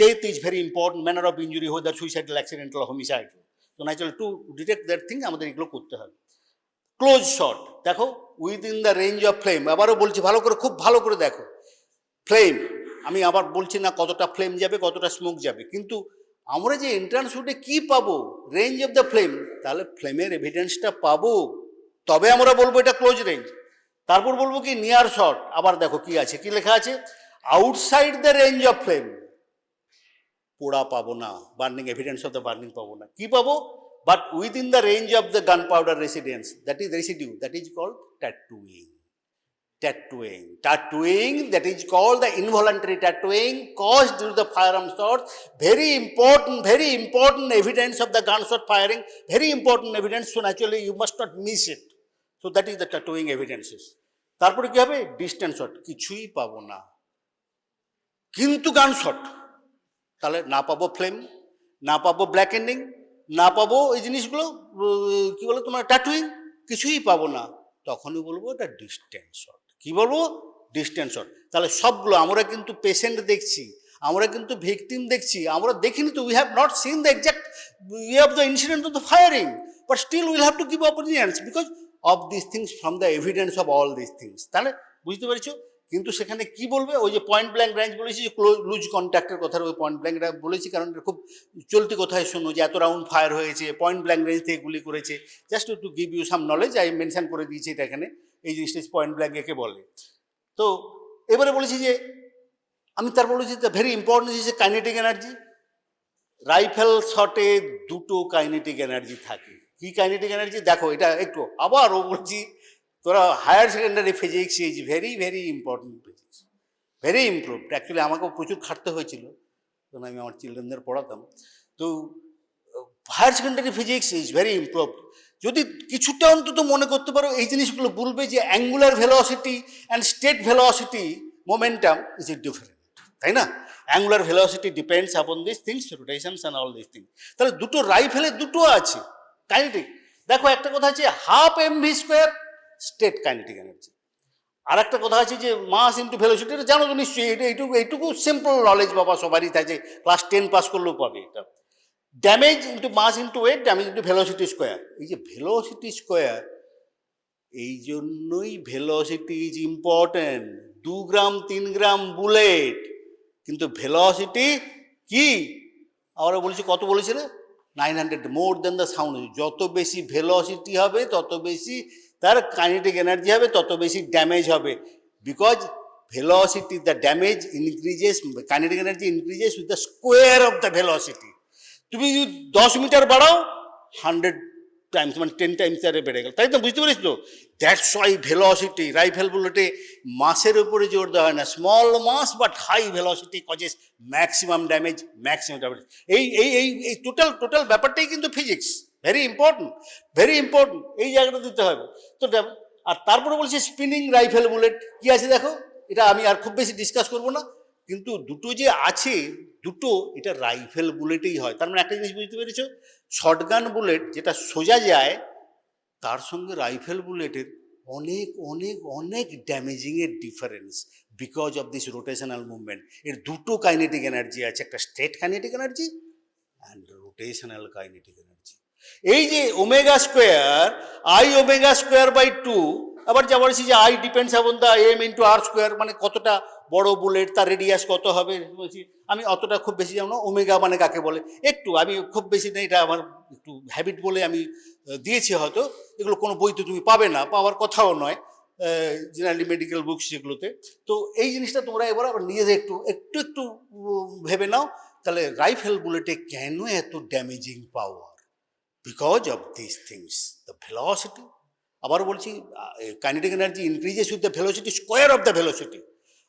death is very important, manner of injury, whether suicidal, accidental or homicidal. তো naturally to detect that thing আমাদের এগুলো করতে হবে। ক্লোজ শট, দেখো within the range of flame, আবারও বলছি ভালো করে, খুব ভালো করে দেখো। ফ্লেম, আমি আবার বলছি না কতটা ফ্লেম যাবে, কতটা স্মোক যাবে, কিন্তু আমরা যে এন্ট্রান্স রুটে কি পাবো, রেঞ্জ অফ দ্য ফ্লেম, তাহলে ফ্লেমের এভিডেন্সটা পাবো, তবে আমরা বলবো এটা ক্লোজ রেঞ্জ। তারপর বলবো কি নিয়ার শট, আবার দেখো কি আছে, কি লেখা আছে, outside the range of flame, পোড়া পাবো না, burning evidence of the burning পাবো না, কি পাবো, but within the range of the gunpowder residence, that is residue, that is called tattooing. Tattooing, that is called the involuntary tattooing caused due to the firearm shot. Very important evidence of the gunshot firing, very important evidence, so naturally you must not miss it. So that is the tattooing evidences. তারপরে কি হবে, distance shot, কিছুই পাবো না, কিন্তু gunshot, তাহলে না পাবো ফ্লেম, না পাবো ব্ল্যাকেনিং, না পাবো এই জিনিসগুলো কি বলো তোমার ট্যাটুইং, কিছুই পাবো না, তখনই বলবো এটা ডিস্টেন্স শট। কি বলবো, ডিস্টেন্স শট। তাহলে সবগুলো আমরা কিন্তু পেশেন্ট দেখছি, আমরা কিন্তু ভিকটিম দেখছি, আমরা দেখিনি তো, we have not seen the exact way of the incident of the firing, but still will have to give opinions because of this things, from the evidence of all this things. তাহলে বুঝতে পেরেছো, কিন্তু সেখানে কি বলবে, ওই যে point blank range বলেছি, যে লুজ কন্ট্যাক্টের কথা, ওই পয়েন্ট ব্ল্যাঙ্ক বলেছি কারণ খুব চলতি কথায় শোনো যে এত রাউন্ড ফায়ার হয়েছে, পয়েন্ট ব্ল্যাঙ্ক রেঞ্জ থেকে গুলি করেছে, just to give you some knowledge, আমি মেনশন করে দিয়েছি এটা এখানে, এই জিনিসটা পয়েন্ট ব্ল্যাঙ্ক একে বলে। তো এবারে বলেছি যে আমি তারপর বলেছি ভেরি ইম্পর্টেন্ট যে কাইনেটিক এনার্জি, রাইফেল শটে দুটো কাইনেটিক এনার্জি থাকে। কি কাইনেটিক এনার্জি, দেখো এটা একটু আবারও বলছি, তোরা higher secondary physics is very important physics, very improved. Actually আমাকেও প্রচুর খাটতে হয়েছিল, তখন আমি আমার চিলড্রেনদের পড়াতাম। তো higher secondary physics is very improved. যদি কিছুটা অন্তত মনে করতে পারো, এই জিনিসগুলো বলবে যে angular velocity and state velocity momentum is a different, তাই না? Angular velocity depends upon this things, rotations and all this things. তাহলে দুটো রাইফেলে দুটো আছে কাইনেটিক। দেখো একটা কথা আছে half MV square state kinetic energy, আর একটা কথা আছে যে মাস ইন্টু ভেলোসিটি, এটা জানো তো নিশ্চয়ই, এইটুকু সিম্পল নলেজ বাবা সবারই থাকে, ক্লাস 10 পাস করলেও পাবে এটা। Damage into mass into weight, damage into velocity square. এই যে ভেলোসিটি স্কোয়ার, এই জন্যই velocity is important. 2 gram 3 gram bullet, কিন্তু ভেলোসিটি কি, আমরা বলেছি কত বলেছিল, 900, মোর দেন দ্য সাউন্ড। যত বেশি ভেলোসিটি হবে তত বেশি তার কাইনেটিক এনার্জি হবে, তত বেশি ড্যামেজ হবে, because velocity, the damage increases, kinetic energy increases with the square of the velocity. তুমি যদি 10 মিটার বাড়াও 100 টাইমস, মানে 10 টাইমস তারে বেড়ে গেল, তাই তো? বুঝতে পেরেছি তো? দ্যাটস ওয়াই ভেলোসিটি, রাইফেল বুলেটে মাসের উপরে জোর দেওয়া হয় না, small mass but high velocity causes maximum damage, maximum damage. এই টোটাল ব্যাপারটাই কিন্তু ফিজিক্স, ভেরি ইম্পর্টেন্ট, এই জায়গাটা দিতে হবে। তো আর তারপরে বলছে স্পিনিং রাইফেল বুলেট, কি আছে দেখো, এটা আমি আর খুব বেশি ডিসকাস করবো না, কিন্তু দুটো যে আছে, দুটো এটা রাইফেল বুলেটেই হয়। তার মানে একটা জিনিস বুঝতে পেরেছ, শর্টগান বুলেট যেটা সোজা যায়, তার সঙ্গে রাইফেল বুলেটের অনেক অনেক অনেক ড্যামেজিংয়ের difference, because of this rotational movement. এর দুটো কাইনেটিক এনার্জি আছে, একটা state kinetic energy and rotational kinetic energy. এই যে omega square, I omega square by 2, আবার যা বলেছি যে I depends upon the M into R square, মানে কতটা বড় বুলেট তার রেডিয়াস কত হবে বলছি, আমি অতটা খুব বেশি জানি না ওমেগা মানে কাকে বলে, একটু আমি খুব বেশি নেই, এটা আমার একটু হ্যাবিট বলে আমি দিয়েছি হয়তো, এগুলো কোনো বইতে তুমি পাবে না, পাওয়ার কথাও নয় জেনারেলি মেডিকেল বুকস যেগুলোতে। তো এই জিনিসটা তোমরা এবার আবার নিজেদের একটু একটু একটু ভেবে নাও, তাহলে রাইফেল বুলেটে কেন এত damaging power? Because of this things, the velocity, আবার বলছি kinetic energy increases with the velocity square of the velocity,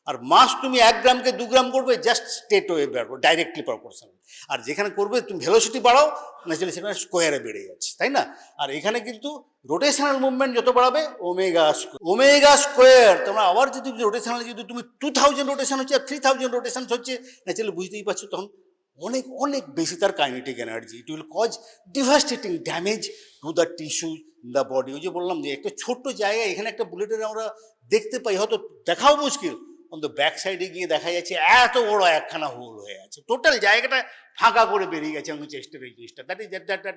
আর মাস তুমি 1 গ্রামকে 2 গ্রাম করবে জাস্ট স্টেট ওয়ে বাড়বো, ডাইরেক্টলি প্রপোর্শনাল, আর যেখানে করবে তুমি ভেলোসিটি বাড়াও ন্যাচারালি সেখানে স্কোয়ারে বেড়ে যাচ্ছে, তাই না? আর এখানে কিন্তু রোটেশনাল মুভমেন্ট যত বাড়াবে ওমেগা স্কোয়ার, তোমরা আবার যদি রোটেশনাল যদি তুমি 2000 রোটেশন হচ্ছে আর 3000 রোটেশন হচ্ছে, ন্যাচারালি বুঝতেই পারছো তখন অনেক অনেক বেশি তার kinetic energy, it will cause devastating damage to the tissue in the body. ওই যে বললাম যে একটা ছোট্ট জায়গায় এখানে একটা বুলেটের আমরা দেখতে পাই, হয়তো দেখাও মুশকিল, অন দ্য ব্যাক সাইডে গিয়ে দেখা যাচ্ছে এত বড় একখানা হোল হয়ে আছে, টোটাল জায়গাটা ফাঁকা করে বেরিয়ে গেছে আমার চেস্টের এই জিনিসটা। That is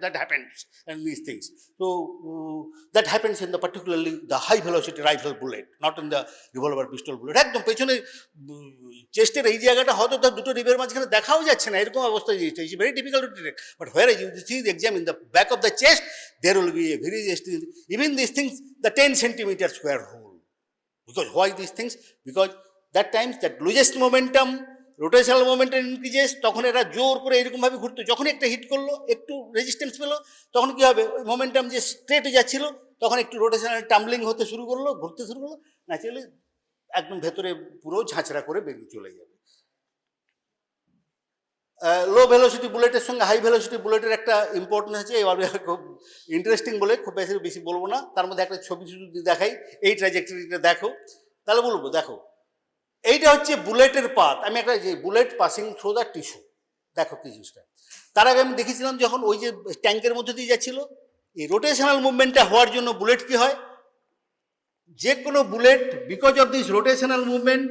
that happens and this things. তো that happens in the particularly the high velocity rifle bullet, not in the revolver pistol bullet. একদম পেছনে চেস্টের এই জায়গাটা হয়তো তার দুটো রিবের মাঝখানে দেখাও যাচ্ছে না, এরকম অবস্থা জিনিসটা is very difficult to detect, but where you see the exam in the back of the chest there will be a very even these things the 10 centimeter square hole. Because why these things? Because that times that lowest momentum, rotational momentum increases, তখন এরা জোর করে এরকম ভাবে ঘুরতো, যখন একটা hit করলো একটু রেজিস্ট্যান্স পেলো তখন কি হবে, ওই মোমেন্টাম যে স্ট্রেটে যাচ্ছিল তখন একটু রোটেশনাল টাম্বলিং হতে শুরু করলো, ঘুরতে শুরু করলো, ন্যাচারালি একদম ভেতরে পুরো ঝাঁচড়া করে বেরিয়ে চলে যাবে। লো ভেলোসিটি বুলেটের সঙ্গে হাই ভেলোসিটি বুলেটের একটা ইম্পর্টেন্স আছে, এবার খুব ইন্টারেস্টিং বলে খুব বেশি বলবো না, তার মধ্যে একটা ছবি যদি দেখাই এই ট্র্যাজেক্টরিটা দেখো তাহলে বলবো। দেখো এইটা হচ্ছে বুলেটের পাথ, আমি একটা যে bullet passing through the tissue, দেখো কি জিনিসটা। তার আগে আমি দেখেছিলাম যখন ওই যে ট্যাঙ্কের মধ্যে দিয়ে যাচ্ছিল, এই রোটেশনাল মুভমেন্টটা হওয়ার জন্য বুলেট কি হয়, যে কোনো bullet because of this rotational movement,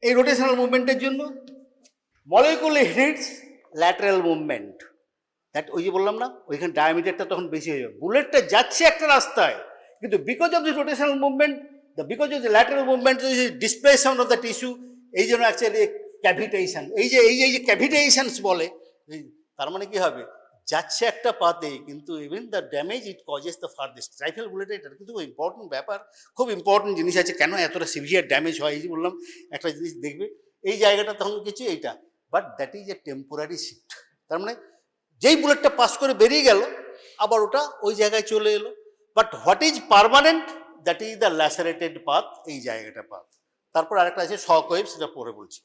এই রোটেশনাল মুভমেন্টের জন্য molecule hits lateral movement, that ওই যে বললাম না ওইখানে ডায়ামিটারটা তখন বেশি হয়ে যাবে, বুলেটটা যাচ্ছে একটা রাস্তায় কিন্তু because of this rotational movement, because of the lateral movement displacement of the tissue, এই জন্য অ্যাকচুয়ালি ক্যাভিটেশন, এই যে ক্যাভিটেশনস বলে, তার মানে কি হবে, যাচ্ছে একটা পাতে কিন্তু even the damage it causes the farthest. Rifle বুলেটে এটা কিন্তু ইম্পর্টেন্ট ব্যাপার, খুব ইম্পর্টেন্ট জিনিস আছে, কেন এতটা সিভিয়ার ড্যামেজ হয়। এই যে বললাম একটা জিনিস দেখবে এই জায়গাটা তখন কিছু এইটা, but that is a temporary shift, তার মানে যেই বুলেটটা পাস করে বেরিয়ে গেল আবার ওটা ওই জায়গায় চলে এলো, but what is permanent, that is the lacerated path, এই জায়গাটা পাথ। তারপর আরেকটা আছে শক ওয়েভ, সেটা পরে বলছি।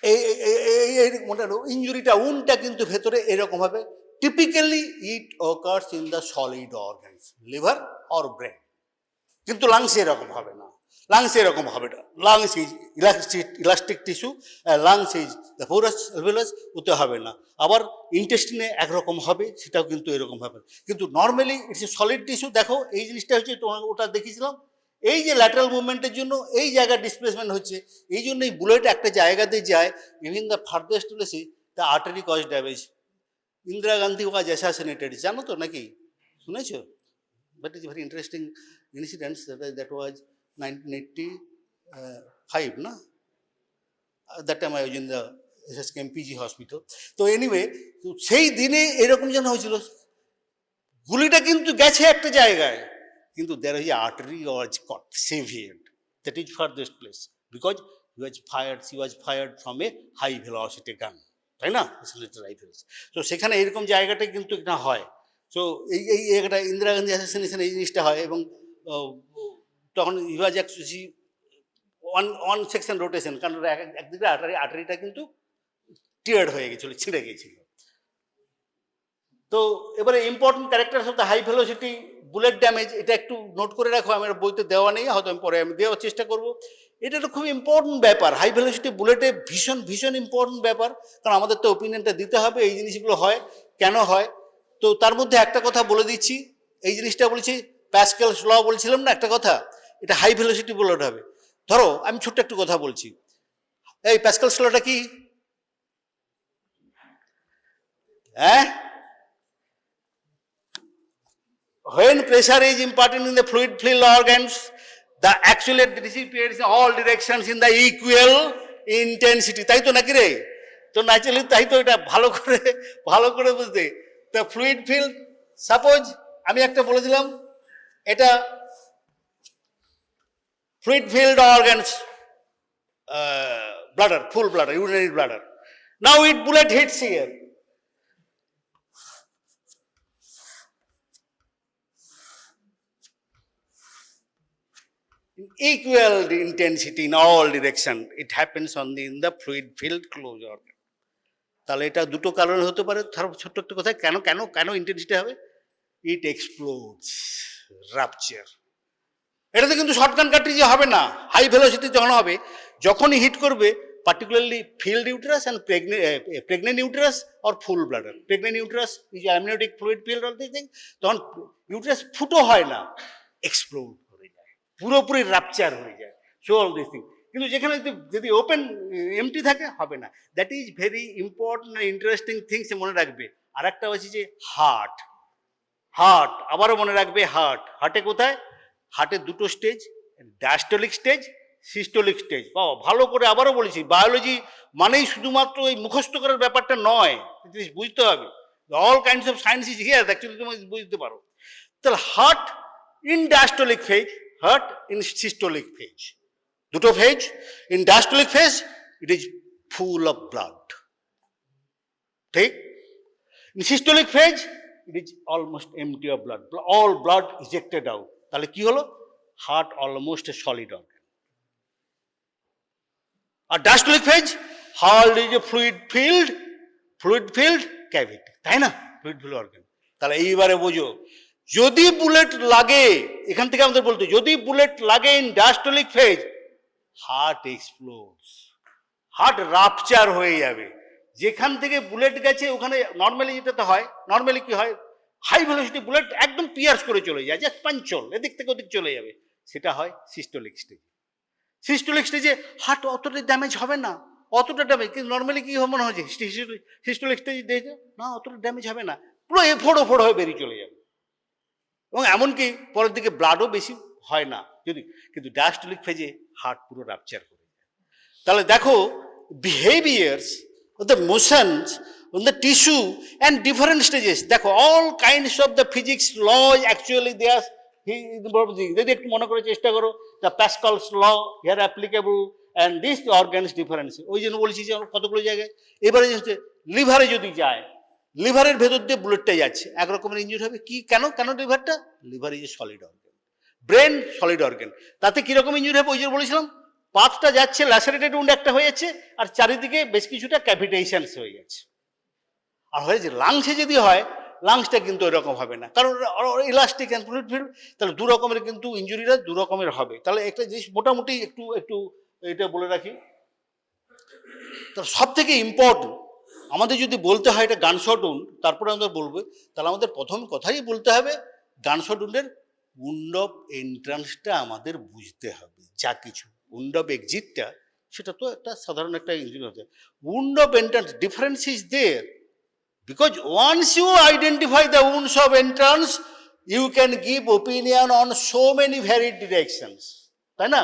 এই মোটামুটি ইঞ্জুরিটা উনটা কিন্তু ভেতরে এরকমভাবে typically it occurs in the solid organs, liver or brain, কিন্তু লাংসে এরকম হবে না, লাংসে এরকম হবে না, lungs is elastic tissue, lungs is the porous alveolus, ওতে হবে না। আবার ইন্টেস্টিনে একরকম হবে, সেটাও কিন্তু এরকম হবে, কিন্তু normally it's a solid tissue. দেখো এই জিনিসটা হচ্ছে তোমার ওটা দেখিয়েছিলাম, এই যে ল্যাটারাল মুভমেন্টের জন্য এই জায়গার ডিসপ্লেসমেন্ট হচ্ছে, এই জন্য এই বুলেট একটা জায়গাতে যায়, ইভিন দ্য ফার্দারেস্ট প্লেসে the artery cause damage. Indira Gandhi was assassinated, জানো তো নাকি, শুনেছো? But is very interesting incidents, that was 1985 না, that time I was in the SSKM PG hospital. তো এনিওয়ে, তো সেই দিনে এরকম যেন হয়েছিল, গুলিটা কিন্তু গেছে একটা জায়গায়, কিন্তু there is artery was got severed, that is farthest place, because she was fired from a high velocity gun, তাই না, রাইফেলস। তো সেখানে এরকম জায়গাটা কিন্তু এটা হয়। সো এই একটা ইন্দিরা গান্ধী অ্যাসাসিনেশন এই জিনিসটা হয়, এবং তখন he was actually one section rotation, কারণ একদিকে আর্টারিটা কিন্তু টিয়ার্ড হয়ে গেছিল, ছিঁড়ে গেছিল। তো এবারে important characters of the high velocity bullet damage, এটা একটু নোট করে রাখো, আমার বইতে দেওয়া নেই, হয়তো আমি পরে দেওয়ার চেষ্টা করবো। এটা তো খুব ইম্পর্টেন্ট ব্যাপার, হাই ভেলোসিটি বুলেটে ভীষণ ভীষণ ইম্পর্টেন্ট ব্যাপার, কারণ আমাদের তো ওপিনিয়নটা দিতে হবে এই জিনিসগুলো হয় কেন হয়। তো তার মধ্যে একটা কথা বলে দিচ্ছি, এই জিনিসটা বলছি প্যাসকেলস ল বলছিলাম না একটা কথা, এটা হাই ভেলোসিটি বুলেট হবে। ধরো আমি ছোট্ট একটু কথা বলছি, এই প্যাসকেলস লটা কি, হ্যাঁ, when pressure is imparted in the fluid filled organs, the actual disappears in all directions in the equal intensity, তাই তো নাকি রে? তো ন্যাচারালি তাই তো, এটা ভালো করে বুঝতে। তো ফ্লুইড ফিল্ড, সাপোজ আমি একটা বলে দিলাম, এটা fluid filled organs, bladder, full bladder, urinary bladder. Now it bullet hits here. In equal intensity in all direction, it happens only in the fluid filled closed organ. তাহলে এটা দুটো কারণ হতে পারে। ছোট্ট একটা কথা, কেন ইন্টেন্সিটি হবে? ইট এক্সপ্লোডস, রাপচার। এটাতে কিন্তু শর্টগান কার্ট্রিজে হবে না, হাই ভেলোসিটি যখন হবে, যখনই হিট করবে, particularly filled uterus and pregnant uterus or full bladder. Pregnant uterus is amniotic fluid filled all these things, তখন ইউটেরাস ফুটো হয় না, এক্সপ্লোড হয়ে যায়, পুরোপুরি রাপচার হয়ে যায়। So all this thing. কিন্তু যেখানে যদি ওপেন এমটি থাকে, হবে না। That is very important interesting things মনে রাখবে। আর একটা হচ্ছে যে হার্ট, আবারও মনে রাখবে, হার্টে কোথায়? হার্টের দুটো stage, diastolic stage, systolic stage. ভালো করে আবারও বলেছি, বায়োলজি মানেই শুধুমাত্র এই মুখস্থ করার ব্যাপারটা নয়, জিনিস বুঝতে হবে। All kinds of science is here, actually তুমি বুঝতে পারো। তাহলে heart in diastolic phase, heart in systolic phase, দুটো phase. In diastolic phase it is full of blood, ঠিক? In systolic phase it is almost empty of blood, all blood ejected out. তাহলে কি হলো? Heart almost a solid organ. আর diastolic phase, heart is a fluid filled cavity, তাই না? Fluid filled organ. তাহলে এইবারে বোঝো, যদি বুলেট লাগে, এখান থেকে আমাদের বলতে, যদি বুলেট লাগে in diastolic phase, heart explodes, heart rupture হয়ে যাবে। যেখান থেকে বুলেট গেছে ওখানে নর্মালি যেটাতে হয়, নর্মালি কি হয়, হাই ভেলোসিটি বুলেট একদম পিয়ার্স করে চলে যায়, জাস্ট পাঞ্চল, এদিক থেকে ওদিক চলে যাবে। সেটা হয় সিস্টোলিক স্টেজে। সিস্টোলিক স্টেজে হার্ট অতটা ড্যামেজ হবে না, অতটা ড্যামেজ। কিন্তু নর্মালি কি মনে হচ্ছে, সিস্টোলিক স্টেজে দেখে না, অতটা ড্যামেজ হবে না, পুরো এফোড় হয়ে বেরিয়ে চলে যাবে। এবং এমনকি পরের দিকে ব্লাডও বেশি হয় না যদি, কিন্তু ডায়াস্টোলিক ফেজে হার্ট পুরো রাপচার করে যায়। তাহলে দেখো, behaviours of the motions on the tissue and different stages, দেখো all kinds of the physics laws actually they are, যদি একটু মনে করে চেষ্টা করো, the Pascal's law here applicable and these organs difference। ওই জন্য বলছি যে কতগুলো জায়গায়। এবারে লিভারে যদি যায়, লিভারের ভেতর দিয়ে বুলেটটা যাচ্ছে, একরকমের ইঞ্জুরি হবে। কি কেন লিভারটা? Liver is a solid organ, brain solid organ. তাতে কিরকম ইঞ্জুরি হবে? ওই জন্য বলেছিলাম, পাথটা যাচ্ছে, ল্যাসারেটেড উন্ড একটা হয়ে যাচ্ছে, আর চারিদিকে বেশ কিছুটা ক্যাভিটেশনস হয়ে যাচ্ছে। আর হয়েছে লাংসে যদি হয়, লাংসটা কিন্তু এরকম হবে না, কারণ ইলাস্টিক অ্যান্ড ফ্লুইড ফিল্ড। তাহলে দু রকমের কিন্তু ইঞ্জুরিটা দু রকমের হবে। তাহলে একটা জিনিস মোটামুটি একটু এটা বলে রাখি। তাহলে সব থেকে ইম্পর্টেন্ট আমাদের যদি বলতে হয় এটা গানশট উন্ড, তারপরে আমরা বলবো, তাহলে আমাদের প্রথম কথাই বলতে হবে গানশট উন্ডের উন্ড অফ এন্ট্রান্সটা আমাদের বুঝতে হবে। যা কিছু উন্ড অফ এক্সিটটা, সেটা তো একটা সাধারণ একটা ইঞ্জুরি হতে। Wound of entrance difference is there, because once you identify the wounds of entrance, you can give opinion on so many varied directions, তাই না?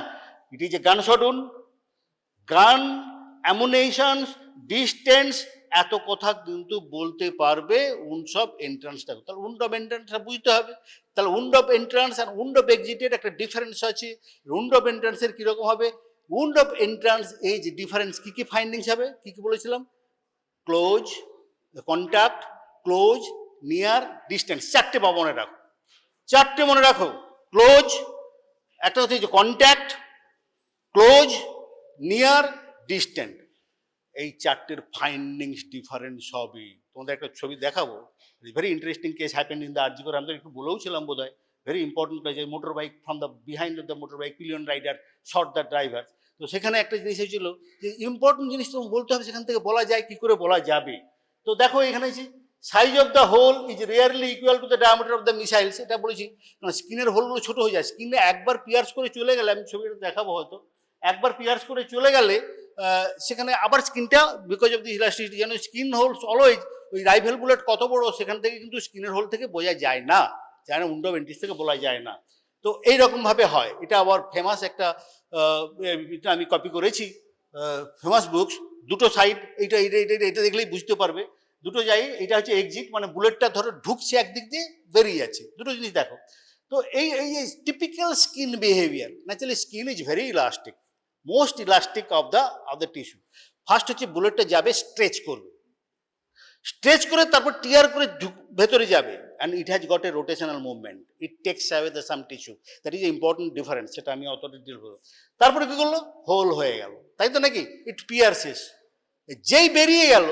It is a gunshot wound, gun, ammunitions, distance, এত কথা কিন্তু বলতে পারবে wounds of এন্ট্রান্সটা। তাহলে wound of এন্ট্রান্সটা বুঝতে হবে। তাহলে উন্ড অফ এন্ট্রান্স আর উন্ড অফ এক্সিটের একটা ডিফারেন্স আছে। উন্ড অফ এন্ট্রান্সের কিরকম হবে? উন্ড অফ এন্ট্রান্স এই যে ডিফারেন্স, কি কি ফাইন্ডিংস হবে, কি বলেছিলাম? Close, contact, close, near, distance. চারটে মনে রাখো, চারটে মনে রাখো। ক্লোজ, একটা হচ্ছে যে কন্ট্যাক্ট, ক্লোজ, নিয়ার, ডিস্টেন্ট। এই চারটের ফাইন্ডিংস ডিফারেন্স হবে। তোমাদের একটা ছবি দেখাবো, very interesting case happen in the RG Kar. আমি তো একটু বলেওছিলাম বোধ হয়, very important place, motor bike from the behind of the motor bike, pillion rider shot the driver. তো সেখানে একটা জিনিস হয়েছিল যে ইম্পর্টেন্ট জিনিস তো বলতে হবে, সেখান থেকে বলা যায়, কি করে বলা যাবে। তো দেখো এখানে size of the hole is really equal to the diameter of the missiles, এটা বলেছি। কারণ স্কিনের হোলগুলো ছোট হয়ে যায়, স্কিনে একবার পিয়ার্স করে চলে গেলে, আমি ছবিটা দেখাবো হয়তো, একবার পিয়ার্স করে চলে গেলে সেখানে আবার স্কিনটা, বিকজ অফ দি ইলাস্টিসিটি, যেন স্কিন হোলস অলওয়েজ, ওই রাইফেল বুলেট কত বড় সেখান থেকে কিন্তু স্কিনের হোল থেকে বোঝা যায় না, উন্ড অফ এন্ট্রান্স থেকে বলা যায় না। তো এইরকমভাবে হয়। এটা আবার ফেমাস একটা এটা আমি কপি করেছি, ফেমাস বুকস, দুটো সাইড, এইটা এটা এটা এটা দেখলেই বুঝতে পারবে। দুটো যাই, এটা হচ্ছে এক্সিট, মানে বুলেটটা ধরো ঢুকছে একদিক দিয়ে, বেরিয়ে যাচ্ছে, দুটো জিনিস দেখো। তো এই এই typical skin behaviour, naturally skin is very elastic, most elastic of the tissue. First হচ্ছে বুলেটটা যাবে, স্ট্রেচ করবে, স্ট্রেচ করে তারপর টিয়ার করে ভেতরে যাবে, and it has got a rotational movement, it takes away the some tissue, that is important difference, সেটা আমি অত ডিটেল বলবো। তারপরে কি করলো, হোল হয়ে গেল, তাই তো নাকি, ইট পিয়ারসেস, যেই বেরিয়ে গেল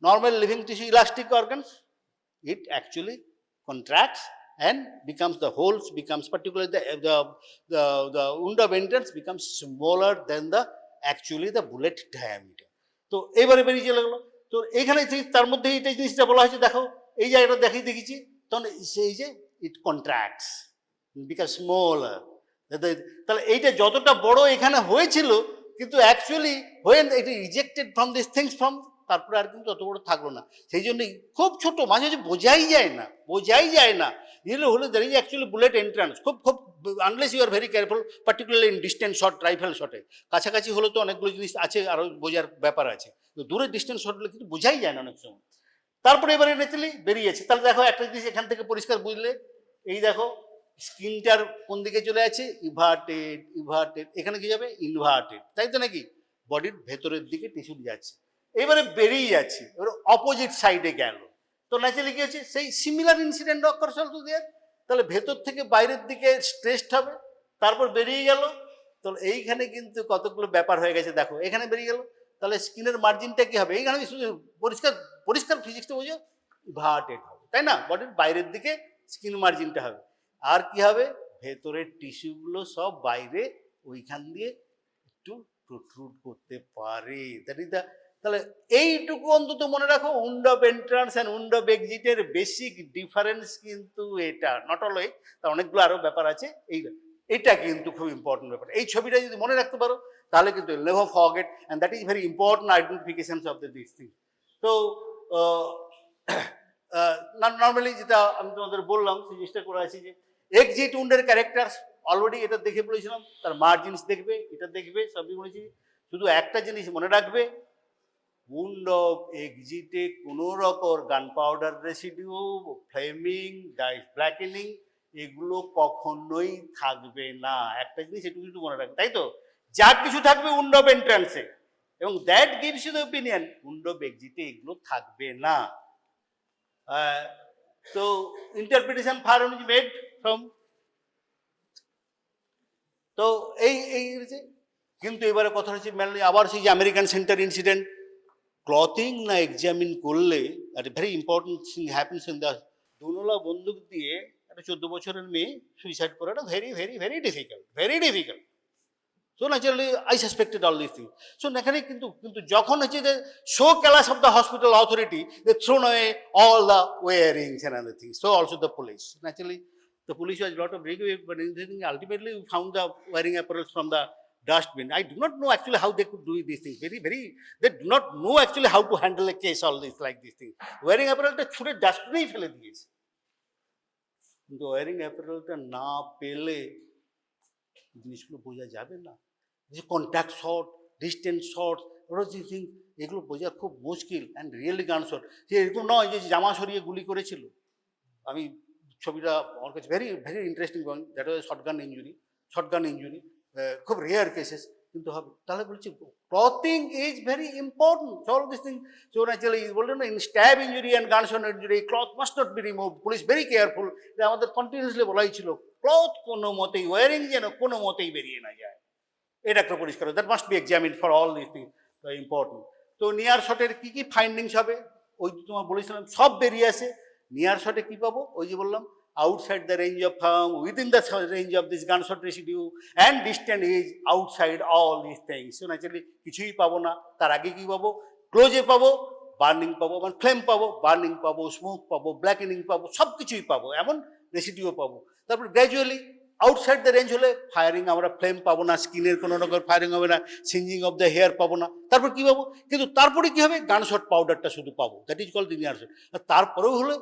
normal living tissue elastic organs, it actually contracts and becomes, the holes becomes, particularly the wound of entrance becomes smaller than the actually the bullet diameter. তো এবারে বেরিয়ে চলে গেলো। তো এইখানে তার মধ্যে এইটা জিনিসটা বলা হয়েছে, দেখো এই জায়গাটা দেখেছি, তখন সেই যে ইট কন্ট্রাক্টস, বিকজ স্মলার, তাহলে এইটা যতটা বড় এখানে হয়েছিল, কিন্তু actually when it rejected from this things from, তারপরে আর কিন্তু অত বড় থাকলো না। সেই জন্যই খুব ছোট, মাঝে মাঝে বোঝাই যায় না এগুলো হলে there is actually bullet entrance, খুব unless you are very careful, particularly in distance shot, rifle শটে। কাছাকাছি হলে তো অনেকগুলো জিনিস আছে, আরও বোঝার ব্যাপার আছে, দূরে ডিস্টেন্স শট হলে কিন্তু বোঝাই যায় না অনেক সময়। তারপরে এবারে ন্যাচারালি বেরিয়েছে, তাহলে দেখো একটা জিনিস এখান থেকে পরিষ্কার বুঝলে, এই দেখো স্কিনটার কোন দিকে চলে আছে, ইভার্টেড, এখানে কি যাবে, ইনভার্টেড, তাই তো নাকি, বডির ভেতরের দিকে টিস্যু যাচ্ছে, এবারে বেরিয়ে যাচ্ছে, এবারে অপোজিট সাইডে গেল। তো ন্যাচারালি কি হচ্ছে, সেই similar incident occurs also there, তাহলে ভেতর থেকে বাইরের দিকে স্ট্রেসড হবে, তারপর বেরিয়ে গেল। তো এইখানে কিন্তু কতগুলো ব্যাপার হয়ে গেছে, দেখো এখানে বেরিয়ে গেল, তাহলে স্কিনের মার্জিনটা কি হবে, এইখানে পরিষ্কার ফিজিক্সটা বোঝো, ইভার্টেড হবে, তাই না, বডির বাইরের দিকে স্কিন মার্জিনটা হবে। আর কি হবে, ভেতরের টিস্যুগুলো সব বাইরে ওইখান দিয়ে একটু প্রোট্রুড করতে পারে, দ্যাট ইজ দ্য, তাহলে এইটুকু অন্তত মনে রাখো, wound of entrance and wound of এক্সিটের বেসিক ডিফারেন্স কিন্তু এটা, নট অলওয়েজ, তার অনেকগুলো আরও ব্যাপার আছে, এটা কিন্তু খুব ইম্পর্টেন্ট ব্যাপার। এই ছবিটা যদি মনে রাখতে পারো তাহলে কিন্তু never forget, and that is very important identifications of this thing. তো নর্মালি যেটা আমি তোমাদের বললাম, সেই জিনিসটা করে আছি যে এক্সিট উন্ডের ক্যারেক্টার্স অলরেডি এটা দেখে বলেছিলাম, তার মার্জিনস দেখবে, এটা দেখবে, সবই বলেছি। শুধু একটা জিনিস মনে রাখবে, উন্ড অফ এক্সিটে কোনো রকম gun powder residue, flaming, dice blackening, এগুলো কখনোই থাকবে না। একটা জিনিস এটুকু একটু মনে রাখবে, তাই তো, যা কিছু থাকবে উন্ড অফ এন্ট্রান্সে, এবং that gives you the opinion, wound of এক্সিটে এগুলো থাকবে না। তো interpretation firm is made from, তো এই কিন্তু এবারে কথা হচ্ছে মেনলি আবার সেই যে আমেরিকান সেন্টার ইনসিডেন্ট, ক্লথিং না এক্সামিন করলে একটা very important thing happens in the, দুনোলা বন্দুক দিয়ে একটা 14 বছরের মেয়ে সুইসাইড করাটা very difficult. So naturally I suspected all this thing. So এখানে কিন্তু যখন হচ্ছে যে so callous of the hospital authority, they thrown away all the wearings and other things, so also the police, naturally the police was a lot of rigor, but ultimately we found the wearing apparel from the dustbin. I do not know actually how they could do these things. They do not know actually how to handle a case, all this like these things. Wearing apparel টা ছুঁড়ে ডাস্টবিনেই ফেলে দিয়েছে, কিন্তু wiring অ্যাপারেলটা না পেলে জিনিসগুলো বোঝা যাবে না, যে কন্ট্যাক্ট শট, ডিস্টেন্স শট, এগুলো বোঝা খুব মুশকিল, অ্যান্ড রিয়েলি গান শট, যে এরকম নয় যে জামা সরিয়ে গুলি করেছিল। আমি ছবিটা আমার কাছে very interesting, that was shotgun injury, খুব রেয়ার কেসেস কিন্তু হবে। তাহলে বলছি clothing is very important, all this thing. So naturally বললেন না, in stab injury and gunshot injury cloth must not be remove, police very careful, এটা আমাদের continuously বলাই ছিল, ক্লথ কোনো মতেই, ওয়ারিং যেন কোনো মতেই বেরিয়ে না যায়, এটা একটা পরিষ্কার, that must be examine for all this thing, important. তো নিয়ার শটের কী কী ফাইন্ডিংস হবে, ওই তোমার বলেছিলাম সব বেরিয়ে আসে। নিয়ার শটে কী পাবো, ওই যে বললাম, outside the range of thumb, within the range of this gunshot residue, and distant is outside all these things. So naturally কিছুই পাবো না। তার আগে কি পাবো, ক্লোজে পাবো, বার্নিং পাবো, মানে ফ্লেম পাবো, বার্নিং পাবো, স্মোক পাবো, ব্ল্যাকেনিং পাবো, সব কিছুই পাবো, এমন রেসিডিউ পাবো। তারপর গ্র্যাজুয়ালি আউটসাইড দ্য রেঞ্জ হলে ফায়ারিং, আমরা ফ্লেম পাবো না, স্কিনের কোনো রকম ফায়ারিং হবে না, সিঞ্জিং অফ দ্য হেয়ার পাবো না। তারপর কী পাবো, কিন্তু তারপরে কী হবে, গানশট পাউডারটা শুধু পাবো, that is called the near shot. তারপরেও হলো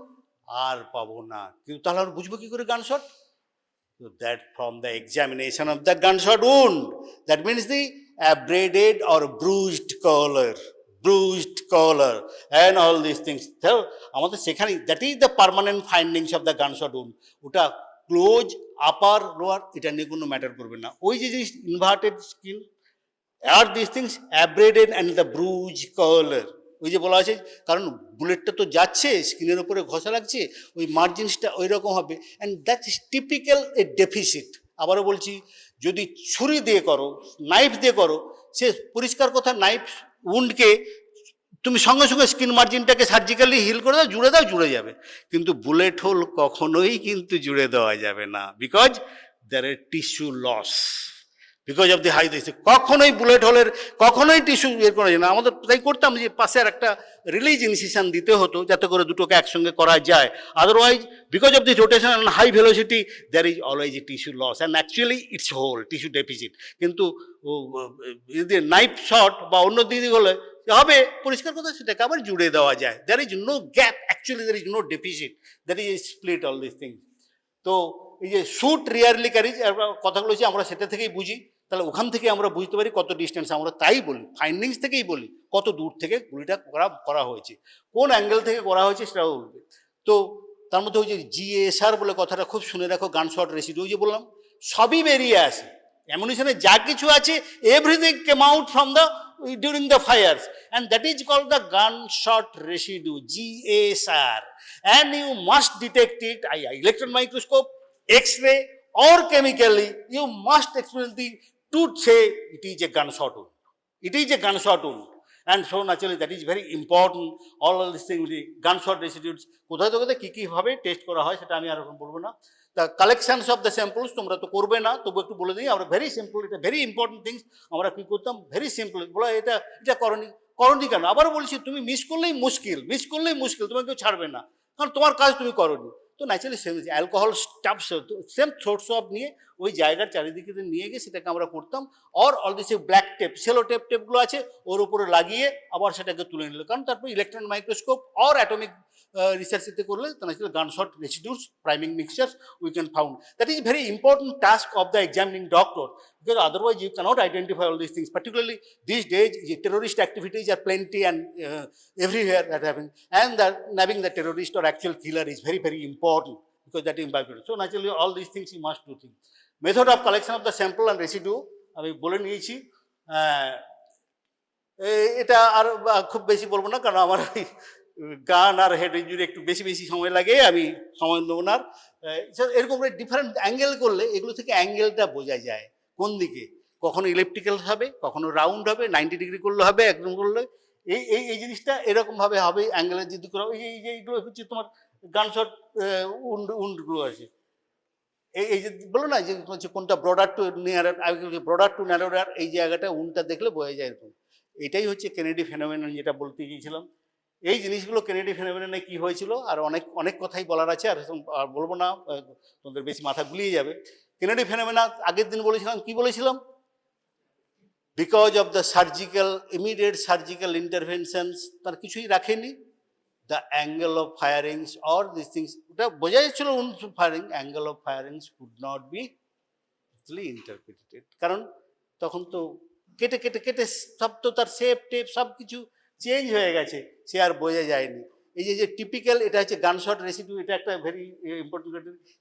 আর পাবো না, কিন্তু তাহলে আমরা বুঝবো কি করে gunshot, So that from the examination of the gunshot wound, that means the abraded or bruised collar, and all these things. So, আমাদের সেখানে that is the permanent findings of the gunshot wound. ওটা close, upper, lower, এটা নিয়ে কোনো matter করবে না। ওই যে জিনিস ইনভার্টেড স্কিন আর this things abraded and the bruise collar, ওই যে বলা আছে, কারণ বুলেটটা তো যাচ্ছে স্কিনের উপরে ঘষা লাগছে, ওই মার্জিনসটা ওই রকম হবে, and that is typical A deficit. আবারও বলছি, যদি ছুরি দিয়ে করো, নাইফ দিয়ে করো, সে পরিষ্কার কথা, নাইফ উন্ডকে তুমি সঙ্গে সঙ্গে স্কিন মার্জিনটাকে সার্জিক্যালি হিল করে দাও, জুড়ে যাবে, কিন্তু বুলেট হোল কখনোই কিন্তু জুড়ে দেওয়া যাবে না, because there are tissue loss, because of the high this. কখনোই বুলেট হোলের কখনোই টিস্যু বের করা যায় না। আমাদের তাই করতাম যে পাশে আর একটা রিলিজ ইনসিশন দিতে হতো, যাতে করে দুটোকে একসঙ্গে করা যায়। Otherwise because of the rotation and high velocity there is always a tissue loss and actually it's whole tissue deficit. কিন্তু যদি নাইফ শট বা অন্য দিকে হলে হবে পরিষ্কার কথা, সেটাকে আবার জুড়ে দেওয়া যায়। There is no gap, actually there is no deficit, that is split all this things. তো এই যে শুট রিয়ারলি ক্যারিজ কথাগুলো হচ্ছে আমরা সেটা থেকেই বুঝি, তাহলে ওখান থেকে আমরা বুঝতে পারি কত ডিস্টেন্স, আমরা তাই বলি, ফাইন্ডিংস থেকেই বলি কত দূর থেকে গুলিটা করা হয়েছে, কোন অ্যাঙ্গেল থেকে করা হয়েছে সেটাও বলবে। তো তার মধ্যে ওই যে জিএসআর বলে কথাটা খুব শুনে রাখো, গানশট রেসিডিউ যে বললাম, সবই বেরিয়ে আসে, অ্যামুনিশনে যা কিছু আছে everything came out from the during the fires, and that is called the gunshot residue, GSR, and you must detect it electron microscope, X-ray or chemically. You must experience the to say it is a gunshot wound. It is a gunshot wound, and so naturally that is very important. All of these things, the gunshot residues কোথায় কোথায় কী ভাবে test করা হয় সেটা আমি আর এখন বলবো না। The collections of the samples তোমরা তো করবে না, তবু একটু বলে দিই আমরা, ভেরি সিম্পল, এটা ভেরি ইম্পর্টেন্ট থিংস। আমরা কী করতাম, ভেরি সিম্পল, বলা এটা করনি কেন, আবারও বলছি, তুমি মিস করলেই মুশকিল, তোমাকে কেউ ছাড়বে না, কারণ তোমার কাজ তুমি করনি। তো naturally same alcohol staff same throat সব নিয়ে ওই জায়গার চারিদিকে নিয়ে গিয়ে সেটাকে আমরা করতাম। All this black tape, cello টেপগুলো আছে ওর উপরে লাগিয়ে আবার সেটাকে তুলে নিল, কারণ তারপর ইলেকট্রন মাইক্রোস্কোপ অর অ্যাটমিক রিসার্চেতে করলে naturally gunshot residues priming mixtures we can found. That is very important task of the examining doctor, because otherwise you cannot identify all these things. Particularly these days, terrorist activities are plenty and everywhere that happens, and that nabbing the terrorist or actual killer is very, very important, because that is important. So naturally all these things you must do things. Method of collection of the sample and residue আমি বলে নিয়েছি, এটা আর খুব বেশি বলবো না, কারণ আমার গান আর হেড ইঞ্জুরি একটু বেশি সময় লাগে, আমি সময় নেবো না। এরকম ডিফারেন্ট অ্যাঙ্গেল করলে এগুলো থেকে অ্যাঙ্গেলটা বোঝা যায় কোন দিকে, কখনো ইলেকট্রিক্যাল হবে, কখনো রাউন্ড হবে, 90 ডিগ্রি করলে হবে, একদম করলে এই জিনিসটা এরকমভাবে হবে অ্যাঙ্গেলের যদি করা। এইগুলো হচ্ছে তোমার গানশট উন্ডগুলো আছে, এই যে বলো না যে হচ্ছে কোনটা ব্রডার টু ন্যারোয়ার, এই জায়গাটা উন্ডটা দেখলে বোঝা যায় এরকম। এটাই হচ্ছে কেনেডি ফেনোমেনন, যেটা বলতে গিয়েছিলাম। এই জিনিসগুলো কেনেডি ফেনোমেননে কি হয়েছিল, আর অনেক কথাই বলার আছে, আর বলবো না, তোমাদের বেশি মাথা গুলিয়ে যাবে। কেনেডি ফেনোমেনা আগের দিন বলেছিলাম, কি বলেছিলাম, because of the immediate surgical interventions, তার কিছুই রাখেনি, the angle of firings or this things, ওটা বোঝা যাচ্ছিল firing, angle of firings could not be interpreted, কারণ তখন তো কেটে সব তো তার শেপ টেপ সব কিছু চেঞ্জ হয়ে গেছে, সে আর বোঝা যায়নি। এই যে টিপিক্যাল, এটা হচ্ছে গানশট রেসিডিউ, এটা একটা ভেরি ইম্পর্টেন্ট।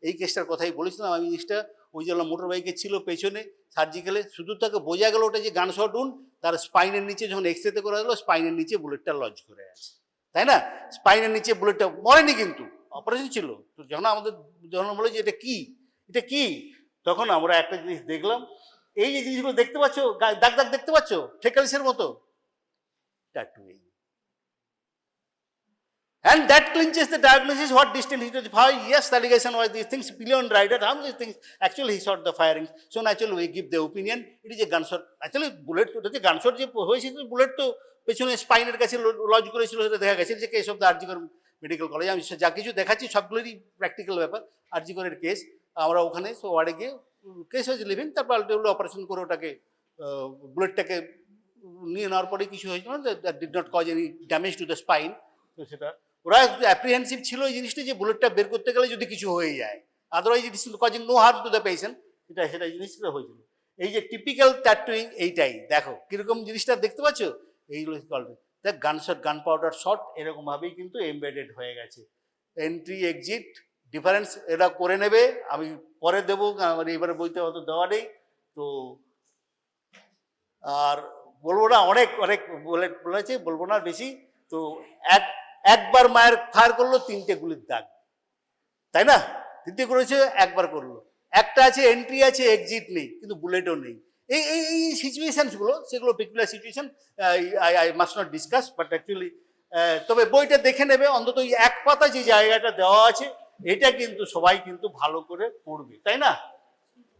এই কেসটার কথাই বলেছিলাম আমি, জিনিসটা ওই যে মোটর বাইকে ছিল পেছনে সার্জিক্যালে, শুধু তাকে বোঝা গেল ওটা যে গানশট উন্ড, তার স্পাইনের নিচে যখন এক্সরেতে করা হলো, স্পাইনের নিচে বুলেটটা লজ করে আছে, তাই না, স্পাইনের নিচে বুলেটটা মরেনি, কিন্তু অপারেশন ছিল। তো যখন বলে যে এটা কি, তখন আমরা একটা জিনিস দেখলাম, এই যে জিনিসগুলো দেখতে পাচ্ছ, দাগ দেখতে পাচ্ছ ঠেকালিসের মতো, tattooing, and that clinches the diagnosis. What distance he was, yes, the allegation was these things, pillion rider, how these things, actually he shot the firing. So naturally we give the opinion it is a gunshot. Actually bullet to the gunshot যে হয়েছিল, bullet তো পেছনে স্পাইনের কাছে lodge করেছিল, সেটা দেখা গেছে। যে case of the RG Kar medical college, আমি যা কিছু দেখাচ্ছি সবগুলোরই প্র্যাকটিক্যাল ব্যাপার। আরজিকরের কেস, আমরা ওখানে ওয়ার্ডে গিয়ে কেস হয়েছে লিভিং, তারপর আলটিমেটলি অপারেশন করে ওটাকে বুলেটটাকে নিয়ে নেওয়ার পরে কিছু হয়েছিল না, that did not cause any damage to the spine. তো সেটা ওরা অ্যাপ্রিহেন্সিভ ছিল এই জিনিসটা, যে বুলেটটা বের করতে গেলে যদি কিছু হয়ে যায়, otherwise it is causing no harm to the patient, সেটা জিনিসটা হয়েছিল। এই যে টিপিক্যাল ট্যাটুইং এইটাই দেখো কিরকম জিনিসটা দেখতে পাচ্ছ, এইগুলো দেখ গান পাউডার শট এরকম ভাবেই কিন্তু এমবেডেড হয়ে গেছে। এন্ট্রি এক্সিট ডিফারেন্স এরা করে নেবে, আমি পরে দেবো, মানে এবারে বইতে অত দেওয়া নেই তো। আর বলবো না, অনেক অনেক বলেছে, বলবো না বেশি। তো একবার মায়ের ফায়ার করলো 3টে গুলির দাগ, তাই না? 3টে করেছে, একবার করলো। একটা আছে এন্ট্রি আছে, এক্সিট নেই, কিন্তু বুলেটও নেই। এই এই এই সিচুয়েশনসগুলো, সেগুলো peculiar situation, I must not discuss, but actually তবে বইটা দেখে নেবে, অন্তত এই এক পাতা যে জায়গাটা দেওয়া আছে এটা কিন্তু সবাই কিন্তু ভালো করে পড়বে, তাই না?